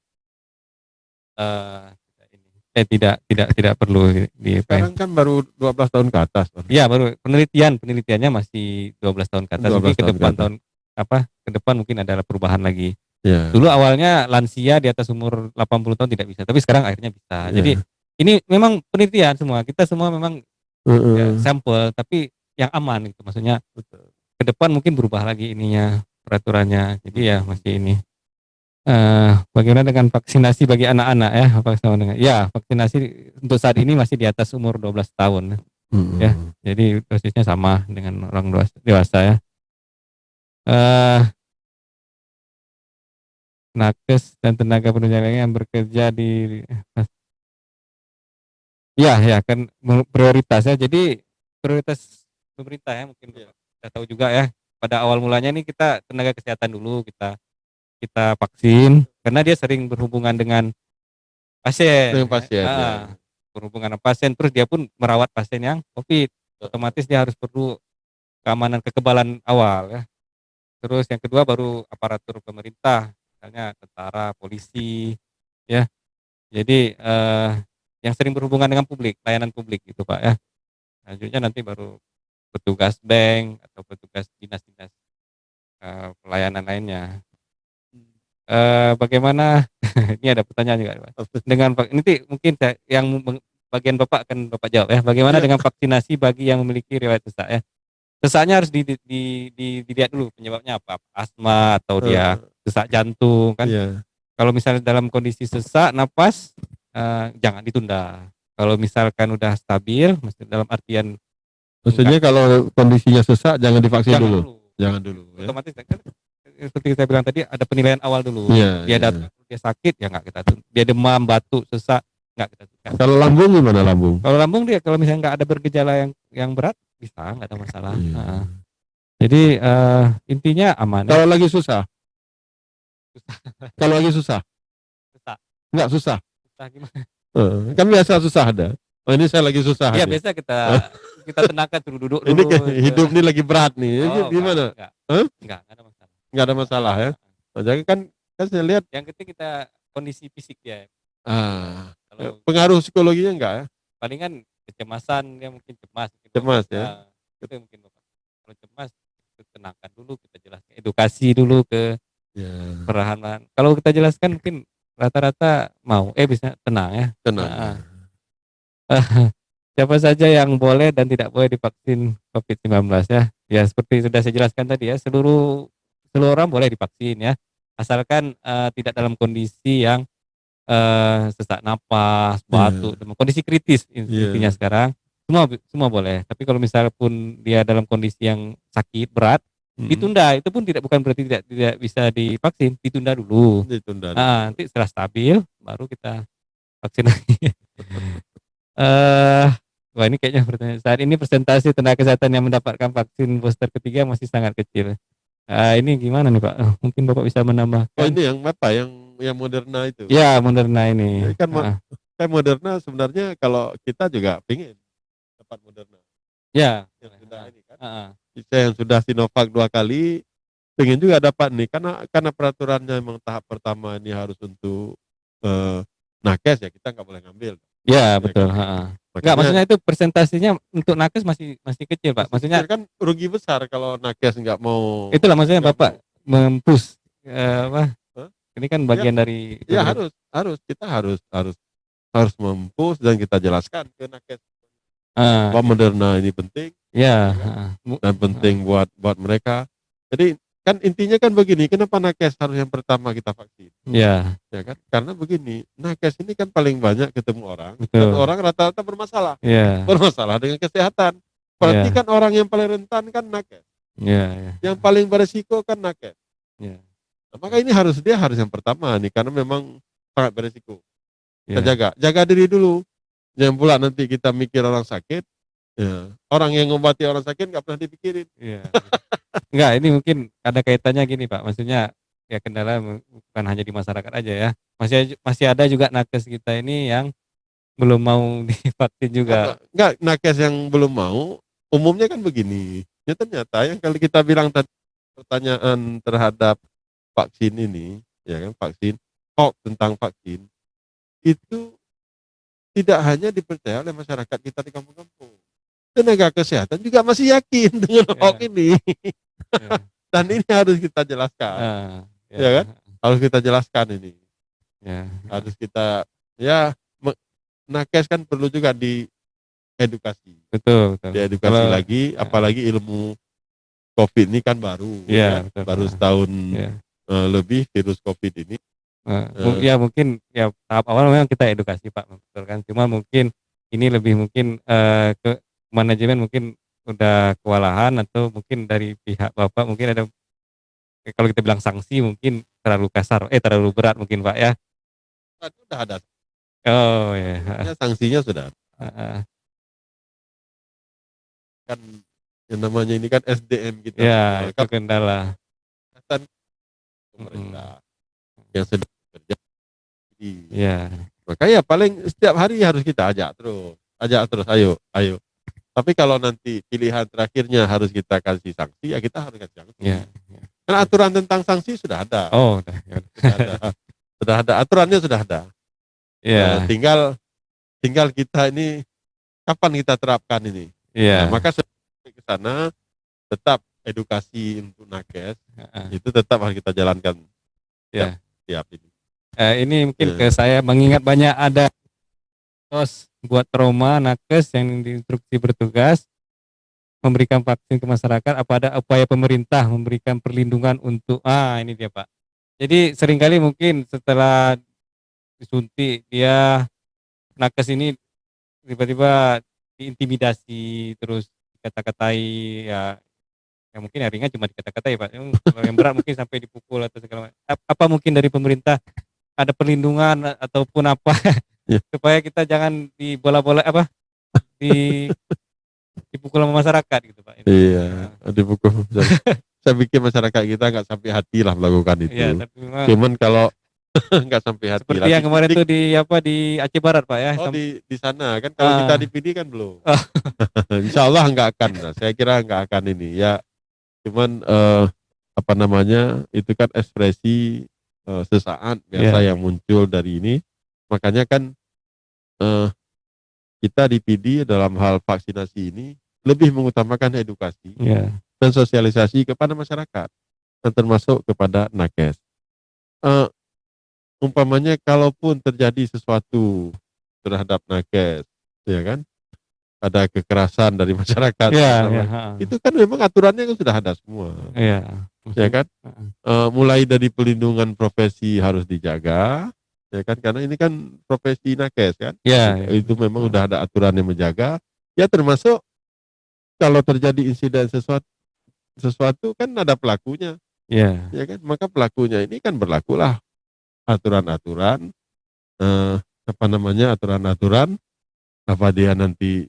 tidak ini, tidak perlu di apa ya. sekarang kan baru 12 tahun ke atas kan? Iya baru penelitiannya masih 12 tahun ke atas, mungkin 12 ke tahun ke depan atas. ke depan mungkin ada perubahan lagi. Iya, Dulu awalnya lansia di atas umur 80 tahun tidak bisa, tapi sekarang akhirnya bisa. Jadi iya, ini memang penelitian semua, kita semua memang ya heeh, sampel, tapi yang aman gitu, maksudnya betul, ke depan mungkin berubah lagi ininya, peraturannya. Jadi ya mhm, masih ini. Bagaimana dengan vaksinasi bagi anak-anak ya? Ya, vaksinasi untuk saat ini masih di atas umur 12 tahun ya. mhm. Jadi dosisnya sama dengan orang dewasa ya. Eh, nakes dan tenaga penunjang lainnya yang bekerja di ya ya kan prioritas ya. Jadi prioritas pemerintah ya, mungkin Iya, Bapak sudah tahu juga ya. Pada awal mulanya ini kita tenaga kesehatan dulu kita kita vaksin karena dia sering berhubungan dengan pasien dengan ya, pasien ya, berhubungan dengan pasien, terus dia pun merawat pasien yang Covid, heeh, otomatis dia harus perlu keamanan kekebalan awal ya. Terus yang kedua baru aparatur pemerintah, misalnya tentara, polisi, ya. Jadi yang sering berhubungan dengan publik, layanan publik gitu Pak ya. Selanjutnya nanti baru petugas bank atau petugas dinas-dinas pelayanan lainnya. Bagaimana ini ada pertanyaan juga Pak. apa Dengan nanti mungkin yang bagian Bapak akan Bapak jawab ya. Bagaimana iya, dengan vaksinasi bagi yang memiliki riwayat sesak ya? Sesaknya harus dilihat dulu penyebabnya apa, asma atau dia heeh, sesak jantung kan. iya. Kalau misalnya dalam kondisi sesak napas, jangan ditunda. Kalau misalkan udah stabil, maksud dalam artian enggak, Maksudnya kalau kondisinya sesak jangan divaksin jangan dulu? dulu. Jangan dulu ya? Otomatis kan seperti saya bilang tadi ada penilaian awal dulu. Iya, Dia iya. datang, dia sakit ya nggak kita tunda. Dia demam, batuk, sesak nggak kita tunda. Kalau lambung gimana lambung? Kalau lambung dia kalau misalnya nggak ada bergejala yang berat bisa nggak ada masalah. Iya. Jadi intinya aman ya. Kalau lagi susah? Susah, Kalau lagi susah? susah, Enggak susah? susah gimana? Kan biasa susah ada. Oh ini saya lagi susah Iya nih. biasa kita kita tenangkan dulu, duduk Ini dulu gitu. hidup ini lagi berat nih. Ini Oh gimana? enggak, Hah? enggak ada masalah. Nggak ada masalah ya? Oh, jadi kan kan saya lihat Yang penting kita kondisi fisik dia. Kalau pengaruh psikologinya enggak ya? palingan kecemasan dia mungkin cemas mungkin Bapak. Cemas ya? Itu mungkin Bapak. Kalau cemas kita tenangkan dulu, kita jelaskan edukasi dulu ke Ya, perlahan-lahan. Kalau kita jelaskan mungkin rata-rata mau bisa tenang ya. tenang ya. Heeh. Siapa saja yang boleh dan tidak boleh divaksin COVID-19 ya. Ya seperti sudah saya jelaskan tadi ya, seluruh seluruh orang boleh divaksin ya. Asalkan tidak dalam kondisi yang sesak napas, batuk, Iya, kondisi kritis intinya iya. sekarang. semua boleh. Tapi kalau misalnya pun dia dalam kondisi yang sakit berat, Mhm. ditunda. Itu pun bukan berarti tidak tidak bisa divaksin, ditunda dulu. Ditunda dulu. Nanti setelah stabil baru kita vaksin lagi. Eh, wah ini kayaknya pertanyaan. Saat ini persentase tenaga kesehatan yang mendapatkan vaksin booster ketiga masih sangat kecil. Ini gimana nih Pak? Mungkin Bapak bisa Oh menambahkan. ini yang apa, yang Moderna itu? Ya, Moderna ini. Jadi kan Heeh. kan Moderna sebenarnya kalau kita juga pengen dapat Moderna, Ya, yang boleh. sudah Heeh. ini kan. Heeh. Kita yang sudah Sinovac 2 kali, pengen juga dapat nih, karena peraturannya memang tahap pertama ini harus untuk, nakes ya, kita nggak boleh ngambil, Ya, ya kan. betul, heeh. Enggak, Makanya maksudnya itu persentasenya untuk nakes masih masih kecil, Pak. masih kecil Maksudnya kan, rugi besar kalau nakes itulah maksudnya nggak Bapak mau, apa, heeh, ini kan ya bagian dari ya pemerintah. harus harus, kita harus harus harus mempush dan kita jelaskan ke nakes bahwa Iya. Moderna ini penting, Iya, ya kan, heeh. dan Heeh. penting buat buat mereka. Jadi kan intinya kan begini, kenapa nakes harus yang pertama kita vaksin, Iya, ya kan? Karena begini, nakes ini kan paling banyak ketemu orang, dan betul. orang rata-rata bermasalah, Iya, bermasalah dengan kesehatan. Berarti iya, kan orang yang paling rentan kan nakes, iya, iya, yang paling beresiko kan nakes. iya, Nah, maka ini dia harus yang pertama nih, karena memang sangat beresiko. Kita iya, jaga diri dulu. Jangan pula nanti kita mikir orang sakit, ya, orang yang ngobati orang sakit nggak pernah dipikirin. iya, gitu. Enggak, ini mungkin ada kaitannya gini, Pak, maksudnya ya kendala bukan hanya di masyarakat aja ya, masih ada juga nakes kita ini yang belum mau divaksin juga. Enggak, nakes yang belum mau, umumnya kan begini, ya ternyata yang kalau kita bilang tadi pertanyaan terhadap vaksin ini, ya kan, vaksin, hoax tentang vaksin, itu tidak hanya dipercaya oleh masyarakat kita di kampung-kampung. Tenaga kesehatan juga masih yakin dengan hoax Iya, ini, iya, dan ini harus kita jelaskan, heeh, iya, ya kan? Harus kita jelaskan ini, iya, heeh, harus kita, ya, nakes kan perlu juga diedukasi, betul, betul. diedukasi Kalau lagi, heeh, apalagi ilmu Covid ini kan baru, iya, ya kan, betul, baru heeh, setahun, iya. lebih virus Covid ini, eee, Ya mungkin ya tahap awal memang kita edukasi Pak, betul kan. Cuma mungkin ini lebih mungkin, ke manajemen mungkin udah kewalahan atau mungkin dari pihak Bapak mungkin ada kalau kita bilang sanksi mungkin terlalu kasar, terlalu berat mungkin Pak ya? kan sudah ada, Oh ya, heeh, sanksinya sudah heeh. kan, yang namanya ini kan SDM kita Ya semua itu kan kendala, kesehatan mhm, pemerintah yang sedang bekerja. iya, Makanya paling setiap hari harus kita ajak terus, ayo, ayo. Tapi kalau nanti pilihan terakhirnya harus kita kasih sanksi, ya kita harus kasih sanksi. iya, iya, Kan iya. aturan tentang sanksi sudah ada, Oh udah, ya udah. sudah ada, sudah ada aturannya sudah ada. Iya, Tinggal tinggal kita ini kapan kita terapkan ini. Nah, iya, maka ke sana tetap edukasi untuk nakes heeh, itu tetap harus kita jalankan tiap iya. tiap ini. Ini mungkin Eh, ke saya mengingat banyak ada buat trauma nakes yang diinstruksi bertugas memberikan vaksin ke masyarakat, apa ada upaya pemerintah memberikan perlindungan untuk ini dia Pak. Jadi seringkali mungkin setelah disuntik dia nakes ini tiba-tiba diintimidasi terus dikata-katai ya, yang mungkin yang ringan cuma dikata-katai Pak, kalau yang berat mungkin sampai dipukul atau segala macam. Apa mungkin dari pemerintah ada perlindungan ataupun apa ya, supaya kita jangan dibola-bola apa di dipukul sama masyarakat gitu Pak ini. iya, Heeh. dipukul. Saya pikir masyarakat kita nggak sampai hati lah melakukan Iya, itu. tapi memang Cuman kalau nggak sampai hati seperti lah, yang kemarin tuh di apa, di Aceh Barat Pak ya, oh di sana kan, kalau kita ah, di PD kan belum. oh, Insya Allah nggak akan. Nah, saya kira nggak akan ini. Ya, cuman apa namanya itu kan ekspresi sesaat biasa iya, yang muncul dari ini. Makanya kan eh, kita di PD dalam hal vaksinasi ini lebih mengutamakan edukasi iya, dan sosialisasi kepada masyarakat dan termasuk kepada nakes. Eh, Umpamanya kalaupun terjadi sesuatu terhadap nakes, ya kan, ada kekerasan dari masyarakat, iya, iya, terutama heeh, itu kan memang aturannya kan sudah ada semua, iya, ya maksud kan. heeh, Mulai dari pelindungan profesi harus dijaga, ya kan, karena ini kan profesi nakes kan, iya, iya, itu memang heeh, udah ada aturan yang menjaga. Ya termasuk kalau terjadi insiden sesuatu kan ada pelakunya, Iya. ya kan? Maka pelakunya ini kan berlakulah aturan-aturan, eh, apa namanya, aturan-aturan, apa dia nanti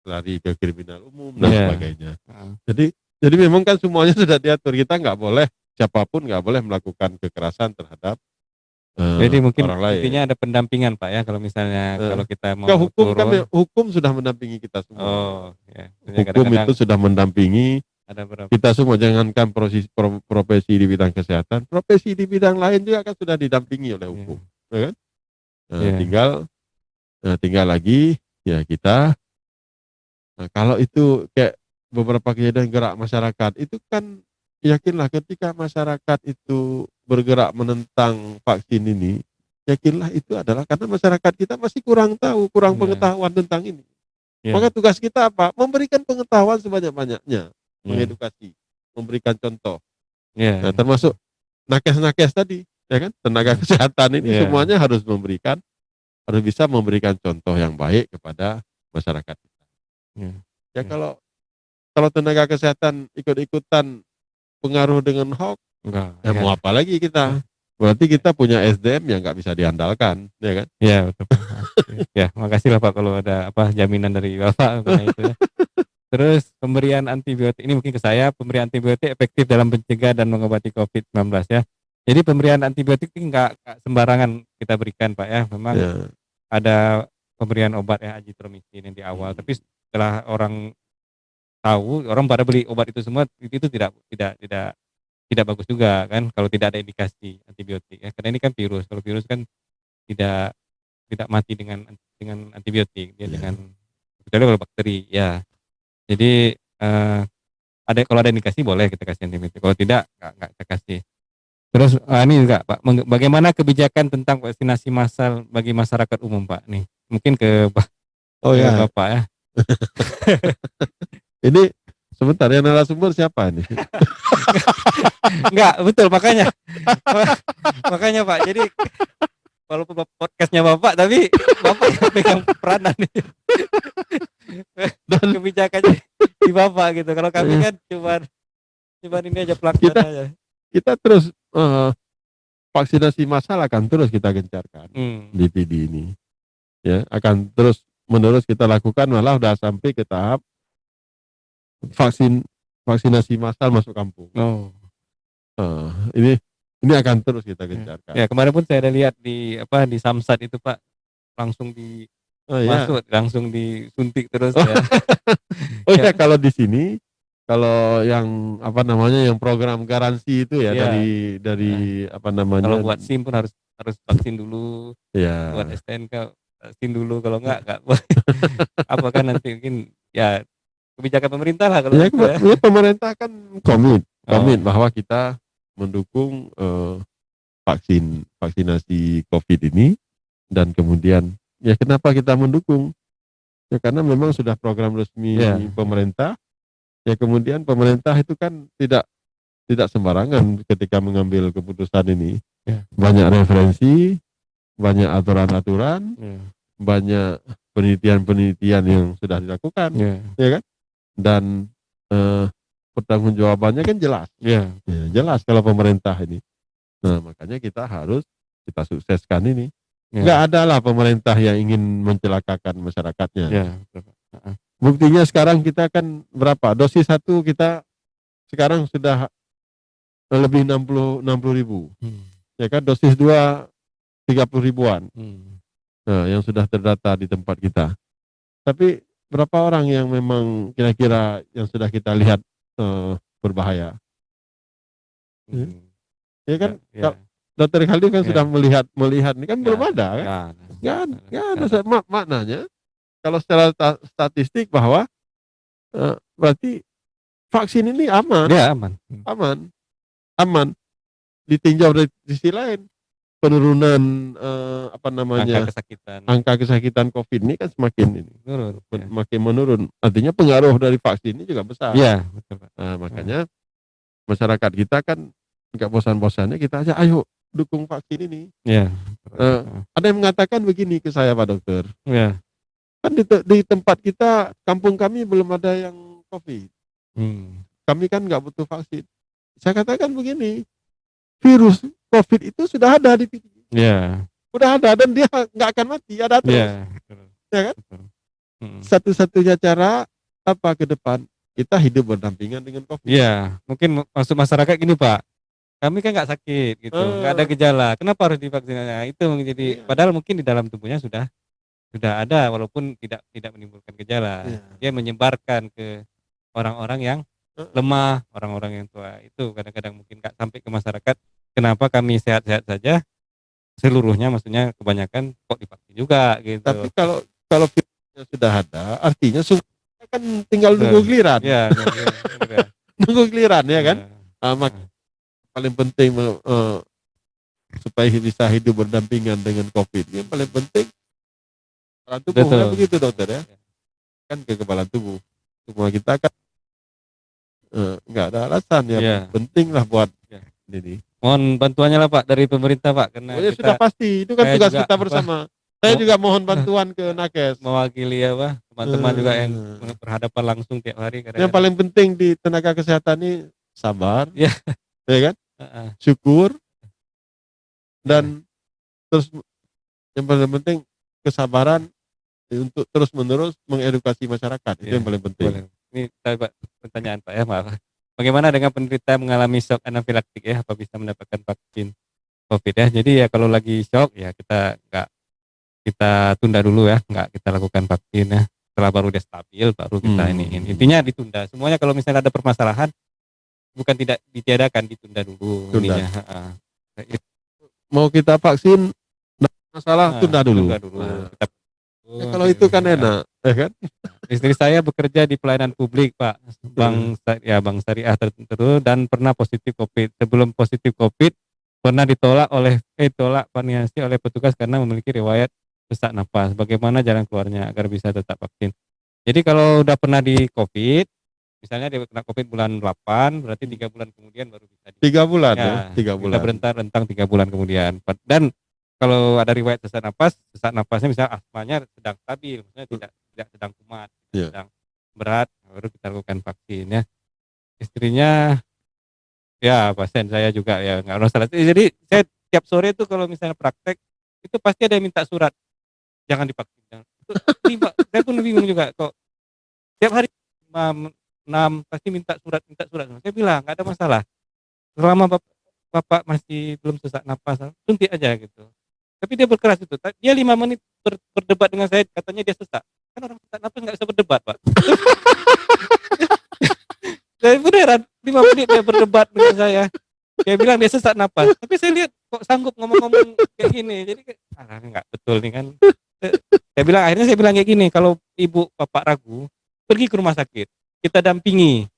lari ke kriminal umum dan Iya. sebagainya. Heeh. Jadi memang kan semuanya sudah diatur. Kita nggak boleh, siapapun nggak boleh melakukan kekerasan terhadap Jadi mungkin orang lain. intinya ada pendampingan Pak ya, kalau misalnya Eh, kalau kita Enggak, mau hukum kan, turun. hukum sudah mendampingi kita semua. Oh, ya. Maksudnya Hukum kadang-kadang itu sudah mendampingi ada beberapa. kita semua, jangankan profesi di bidang kesehatan, profesi di bidang lain juga kan sudah didampingi oleh Iya. hukum, ya kan? Nah, Iya. tinggal lagi ya kita. Nah, kalau itu kayak beberapa kejadian gerak masyarakat itu kan, yakinlah ketika masyarakat itu bergerak menentang vaksin ini, yakinlah itu adalah karena masyarakat kita masih kurang tahu, kurang Iya. pengetahuan tentang ini. Maka Iya. tugas kita apa? Memberikan pengetahuan sebanyak-banyaknya, Iya. mengedukasi, memberikan contoh. Iya. Nah, termasuk nakes-nakes tadi, ya kan? Tenaga Iya. kesehatan ini Iya. semuanya harus bisa memberikan contoh yang baik kepada masyarakat kita. Iya. Ya Iya. kalau tenaga kesehatan ikut-ikutan pengaruh dengan hoax, Enggak, ya iya. mau apa lagi kita? Berarti kita punya SDM yang nggak bisa diandalkan, ya kan? Iya, betul Pak. Ya, makasih lah Pak kalau ada apa jaminan dari Bapak mengenai itu ya. Terus pemberian antibiotik ini mungkin ke saya, pemberian antibiotik efektif dalam mencegah dan mengobati COVID-19 ya. Jadi pemberian antibiotik ini enggak sembarangan kita berikan Pak ya. Memang Ya. ada pemberian obat ya azitromisin yang di awal, tapi setelah orang tahu, orang pada beli obat itu semua, itu tidak bagus juga kan kalau tidak ada indikasi antibiotik ya. Karena ini kan virus, kalau virus kan tidak tidak mati dengan antibiotik, dia Ya. dengan kecuali kalau bakteri ya. Jadi ada kalau ada indikasi boleh kita kasih antibiotik, kalau tidak nggak kita kasih. Terus ini juga Pak, bagaimana kebijakan tentang vaksinasi massal bagi masyarakat umum Pak nih? Mungkin Oh ke ya, Bapak ya. ini sebentar ya, narasumber siapa ini? Enggak, betul makanya. Makanya Pak, jadi walaupun podcastnya Bapak, tapi Bapak yang pegang peranan nih. Dan Kebijakannya di Bapak gitu. Kalau kami kan cuman ini aja kita pelaksananya. kita terus vaksinasi massal akan terus kita gencarkan Hmm. di PD ini, ya akan terus menerus kita lakukan, malah udah sampai ke tahap vaksinasi massal masuk kampung. Oh. Ini akan terus kita gencarkan. Ya, kemarin pun saya ada lihat di di Samsat itu Pak, langsung Oh ya, langsung disuntik terus oh, ya. oh ya, Ya. kalau di sini, kalau yang apa namanya, yang program garansi itu ya, Ya. dari apa Kalau namanya, buat SIM pun harus vaksin dulu, buat ya, STNK vaksin dulu, kalau enggak boleh. Apakah nanti mungkin ya kebijakan pemerintah lah kalau ya, gitu ya. ya pemerintah kan komit Oh. bahwa kita mendukung vaksinasi COVID ini, dan kemudian ya kenapa kita mendukung? Ya karena memang sudah program resmi Ya. pemerintah. Ya kemudian pemerintah itu kan tidak sembarangan ketika mengambil keputusan ini. Ya. Banyak referensi, banyak aturan-aturan, Ya. banyak penelitian-penelitian yang sudah dilakukan, Ya. ya kan? Dan pertanggungjawabannya kan jelas. Ya. Ya, jelas kalau pemerintah ini. Nah, makanya kita sukseskan ini. Ya. Nggak ada lah pemerintah yang ingin mencelakakan masyarakatnya. Ya. Buktinya sekarang kita kan berapa? Dosis 1 kita sekarang sudah lebih 60 ribu. Ya kan, dosis 2 30 ribuan. Nah, yang sudah terdata di tempat kita. Tapi berapa orang yang memang kira-kira yang sudah kita lihat berbahaya? Ya kan, Ya. Dokter Khalid kan Ya. sudah melihat ini kan belum ada kan? Nggak ada. Maknanya kalau secara statistik bahwa berarti vaksin ini aman. Ya, aman. Aman. Ditinjau dari sisi lain, penurunan angka kesakitan COVID ini kan semakin menurun. Artinya pengaruh dari vaksin ini juga besar. Iya, betul Pak. Nah, makanya masyarakat kita kan nggak bosan-bosannya kita aja, ayo dukung vaksin ini. Iya. Ada yang mengatakan begini ke saya, Pak Dokter. Iya. Kan di tempat kita, kampung kami belum ada yang COVID. Kami kan nggak butuh vaksin. Saya katakan begini, virus COVID itu sudah ada di PD. Iya. Udah ada dan dia nggak akan mati, ada terus. Iya, betul. Ya kan? Betul. Mm. Satu-satunya cara apa ke depan? Kita hidup berdampingan dengan COVID. Iya, mungkin maksud masyarakat gini Pak, kami kan nggak sakit gitu, nggak ada gejala, kenapa harus divaksin? Nah, itu menjadi Iya. padahal mungkin di dalam tubuhnya sudah ada walaupun tidak menimbulkan gejala. Iya. Dia menyebarkan ke orang-orang yang lemah, orang-orang yang tua. Itu kadang-kadang mungkin nggak sampai ke masyarakat. Kenapa kami sehat-sehat saja? Seluruhnya maksudnya kebanyakan kok divaksin juga Tapi gitu. kalau virusnya sudah ada, artinya kan tinggal nunggu giliran. Iya, iya. Nunggu giliran ya kan? Iya. Paling penting supaya bisa hidup berdampingan dengan COVID. Yang paling penting kekebalan tubuh. Betul. Kan begitu dokter ya. Kan kekebalan tubuh. Semua kita kan nggak ada alasan ya. Iya. Penting lah buat Iya. ini. Mohon bantuannya lah Pak dari pemerintah Pak, karena Ya sudah pasti, itu kan saya tugas juga, kita bersama. Saya juga mohon bantuan ke Nakes. mewakili teman-teman juga yang berhadapan langsung tiap hari. Yang paling penting di tenaga kesehatan ini sabar, Iya. ya kan? Syukur, dan terus yang paling penting kesabaran untuk terus menerus mengedukasi masyarakat. Itu yang paling penting. Boleh. Ini saya Pak, pertanyaan Pak ya, maaf. Bagaimana dengan penderita mengalami shock anafilaktik ya, apa bisa mendapatkan vaksin COVID ya? Jadi ya kalau lagi shock ya kita tunda dulu ya, nggak kita lakukan vaksin ya. Setelah baru dia stabil, baru kita iniin. Intinya ditunda. Semuanya kalau misalnya ada permasalahan, bukan tidak ditiadakan, ditunda dulu. Tunda. Ininya. Mau kita vaksin, masalah tunda dulu. Ya, kalau itu kan enak, ya kan? Istri saya bekerja di pelayanan publik Pak, bank syariah tertentu dan pernah positif COVID. Sebelum positif COVID pernah ditolak vaksinasi oleh petugas karena memiliki riwayat sesak napas. Bagaimana jalan keluarnya agar bisa tetap vaksin? Jadi kalau udah pernah di COVID, misalnya dia kena COVID bulan 8, berarti 3 bulan kemudian baru bisa 3 bulan ya, 3 kita bulan. rentang 3 bulan kemudian. Dan kalau ada riwayat sesak napasnya misalnya asmanya sedang stabil, maksudnya tidak sedang kumat, sedang berat, baru kita lakukan vaksin ya. Istrinya ya pasien saya juga ya nggak masalah. Jadi saya tiap sore itu kalau misalnya praktek itu pasti ada yang minta surat, jangan divaksin. Saya pun bingung juga kok tiap hari 6 pasti minta surat. Saya bilang nggak ada masalah. Selama bapak masih belum sesak napas, suntik aja gitu. Tapi dia berkeras itu. Dia 5 menit berdebat dengan saya, katanya dia sesak. Kan orang sesak napas nggak bisa berdebat, Pak. Saya pun heran, 5 menit dia berdebat dengan saya. Dia bilang dia sesak napas. Tapi saya lihat kok sanggup ngomong-ngomong kayak gini. Jadi nggak betul nih kan. Akhirnya saya bilang kayak gini, kalau ibu bapak ragu, pergi ke rumah sakit. Kita dampingi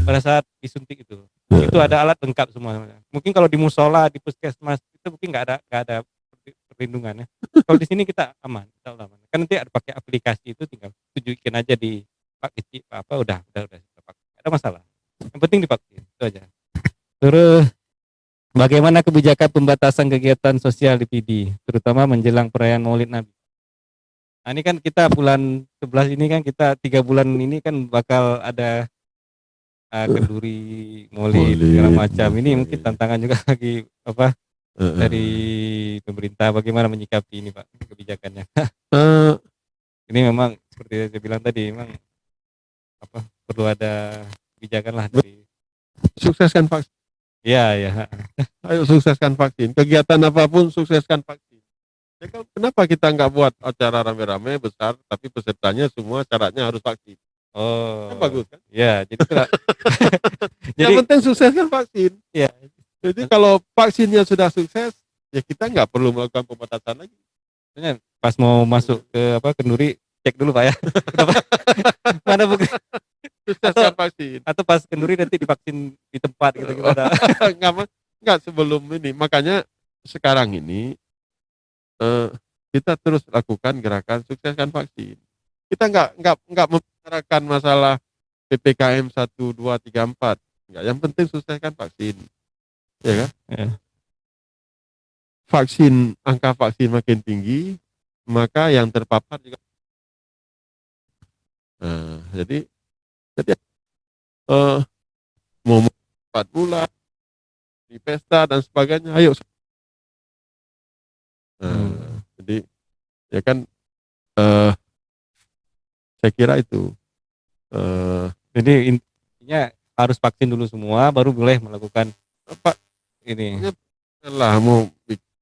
pada saat disuntik itu. Itu ada alat lengkap semua. Mungkin kalau di musola, di puskesmas itu mungkin nggak ada perlindungan ya. Kalau di sini kita aman, kan nanti ada pakai aplikasi itu, tinggal tunjukin aja di Pak kecil apa udah ada masalah. Yang penting divaksin itu aja. Terus bagaimana kebijakan pembatasan kegiatan sosial di PD, terutama menjelang perayaan Maulid Nabi? Nah, ini kan kita bulan 11 ini kan kita 3 bulan ini kan bakal ada kenduri Maulid segala macam. Ini mungkin tantangan juga lagi dari pemerintah, bagaimana menyikapi ini Pak kebijakannya? Ini memang seperti saya bilang tadi, memang perlu ada kebijakan lah dari sukseskan vaksin. Iya. Ayo sukseskan vaksin. Kegiatan apapun sukseskan vaksin. Ya, kenapa kita nggak buat acara rame-rame besar, tapi pesertanya semua syaratnya harus vaksin? Oh, kan bagus kan? Ya, jadi yang penting sukseskan vaksin. Ya. Jadi kalau vaksinnya sudah sukses, ya kita nggak perlu melakukan pembatasan lagi. Pas mau masuk ke kenduri, cek dulu Pak ya. Mana bukan? Sukseskan vaksin. Atau pas kenduri nanti divaksin di tempat gitu gimana? Enggak sebelum ini. Makanya sekarang ini kita terus lakukan gerakan sukseskan vaksin. Kita enggak membicarakan masalah PPKM 1, 2, 3, 4. Enggak, yang penting sukseskan vaksin. Ya kan? Ya. Angka vaksin makin tinggi, maka yang terpapar juga Jadi mau 4 bulan di pesta dan sebagainya, ayo. Jadi ya kan, saya kira itu. Jadi intinya harus vaksin dulu semua baru boleh melakukan Apa ini. lah mau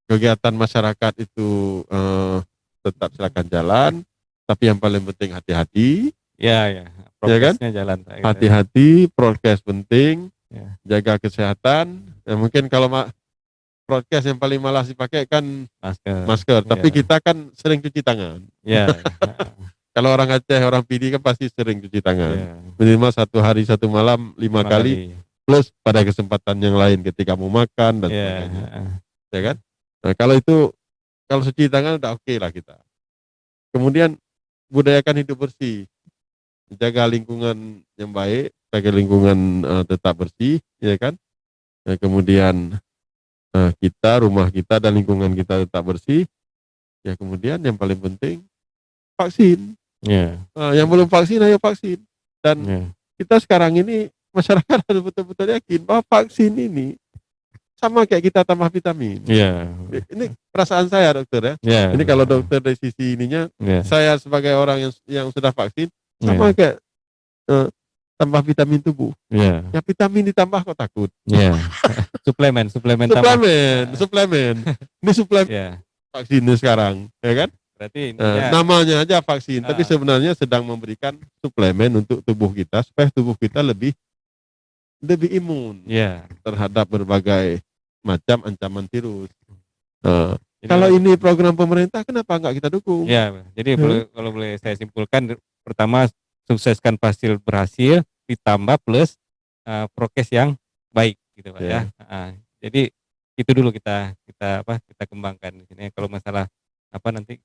kegiatan masyarakat itu tetap silakan jalan, tapi yang paling penting hati-hati, Ya, ya kan? prokesnya jalan Pak, gitu. Hati-hati, prokes penting, Ya, jaga kesehatan. Ya, mungkin kalau prokes yang paling malas dipakai kan masker, tapi ya, kita kan sering cuci tangan. ya, Kalau orang Aceh, orang PD kan pasti sering cuci tangan. ya, Minimal 1 hari 1 malam 5 5 kali, kali. plus pada kesempatan yang lain ketika mau makan dan Ya, sebagainya. Ya kan? Nah, kalau cuci tangan udah oke lah kita. Kemudian budayakan hidup bersih, jaga lingkungan yang baik, jaga lingkungan tetap bersih, ya kan? Nah, kemudian rumah kita dan lingkungan kita tetap bersih. Ya kemudian yang paling penting vaksin. ya, Yang belum vaksin ayo vaksin. Dan ya, kita sekarang ini masyarakat harus betul-betul yakin bahwa vaksin ini sama kayak kita tambah vitamin. ya, Ini perasaan saya dokter ya. ya, Ini kalau dokter dari sisi ininya, ya, saya sebagai orang yang sudah vaksin sama ya, kayak tambah vitamin tubuh. ya, Ya vitamin ditambah kok takut. ya. suplemen tambah. Suplemen. Ini suplemen Ya, vaksinnya sekarang, ya kan? berarti intinya Namanya aja vaksin, tapi ah, sebenarnya sedang memberikan suplemen untuk tubuh kita supaya tubuh kita lebih imun ya. terhadap berbagai macam ancaman virus. Nah, Jadi kalau ini program pemerintah, kenapa nggak kita dukung? ya, jadi Hmm? kalau boleh saya simpulkan, pertama sukseskan berhasil ditambah plus prokes yang baik gitu Pak ya. Jadi itu dulu kita kita kembangkan di sini. Kalau masalah nanti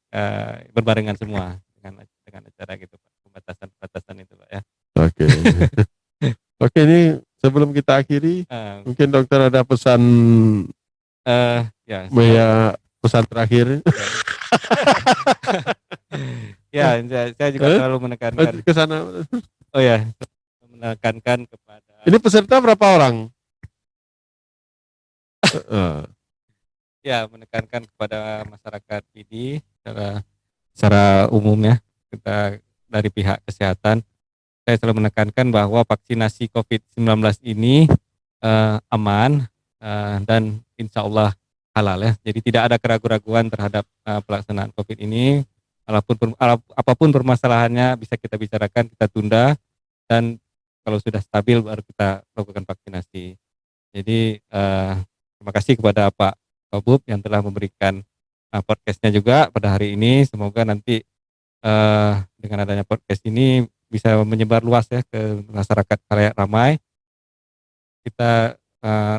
berbarengan semua dengan acara gitu Pak. Pembatasan itu Pak ya. Oke. Oke, ini sebelum kita akhiri, Eh, mungkin dokter ada pesan ya, pesan terakhir. ya, saya juga selalu menekankan. Ke sana. Oh ya, menekankan kepada. Ini peserta berapa orang? Ya, menekankan kepada masyarakat ini secara umumnya, kita dari pihak kesehatan, saya selalu menekankan bahwa vaksinasi COVID-19 ini aman dan insya Allah halal ya. Jadi tidak ada keraguan-keraguan terhadap pelaksanaan COVID ini. Apapun permasalahannya bisa kita bicarakan, kita tunda, dan kalau sudah stabil baru kita lakukan vaksinasi. Jadi terima kasih kepada Pak Wabub yang telah memberikan podcastnya juga pada hari ini. Semoga nanti dengan adanya podcast ini bisa menyebar luas ya ke masyarakat khalayak ramai. Kita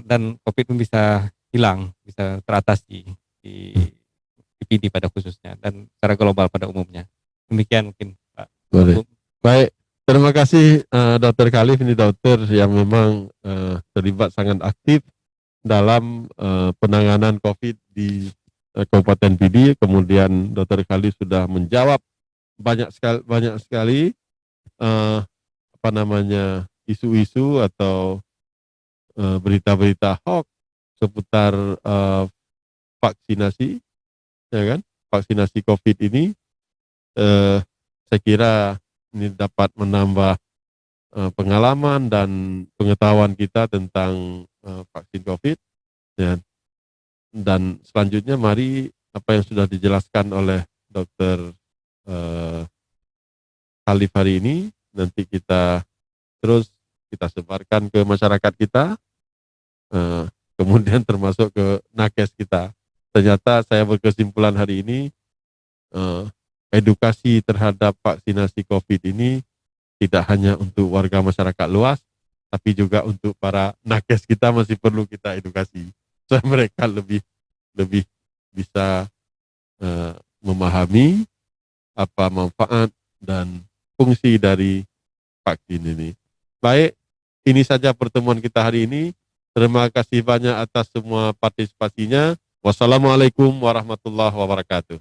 dan COVID pun bisa hilang, bisa teratasi di PD pada khususnya dan secara global pada umumnya. Demikian mungkin Pak Wabub. Baik, terima kasih Dokter Khalif, ini dokter yang memang terlibat sangat aktif dalam penanganan COVID di Kabupaten PD. Kemudian Dokter Khalif sudah menjawab banyak sekali isu-isu atau berita-berita hoax seputar vaksinasi, ya kan? Vaksinasi COVID ini, saya kira ini dapat menambah pengalaman dan pengetahuan kita tentang vaksin COVID. Ya. Dan selanjutnya mari apa yang sudah dijelaskan oleh Dokter Khalif hari ini nanti kita terus kita sebarkan ke masyarakat kita, kemudian termasuk ke nakes kita. Ternyata saya berkesimpulan hari ini edukasi terhadap vaksinasi COVID ini tidak hanya untuk warga masyarakat luas, tapi juga untuk para nakes kita masih perlu kita edukasi supaya mereka lebih bisa memahami apa manfaat dan fungsi dari vaksin ini. Baik, ini saja pertemuan kita hari ini. Terima kasih banyak atas semua partisipasinya. Wassalamualaikum warahmatullahi wabarakatuh.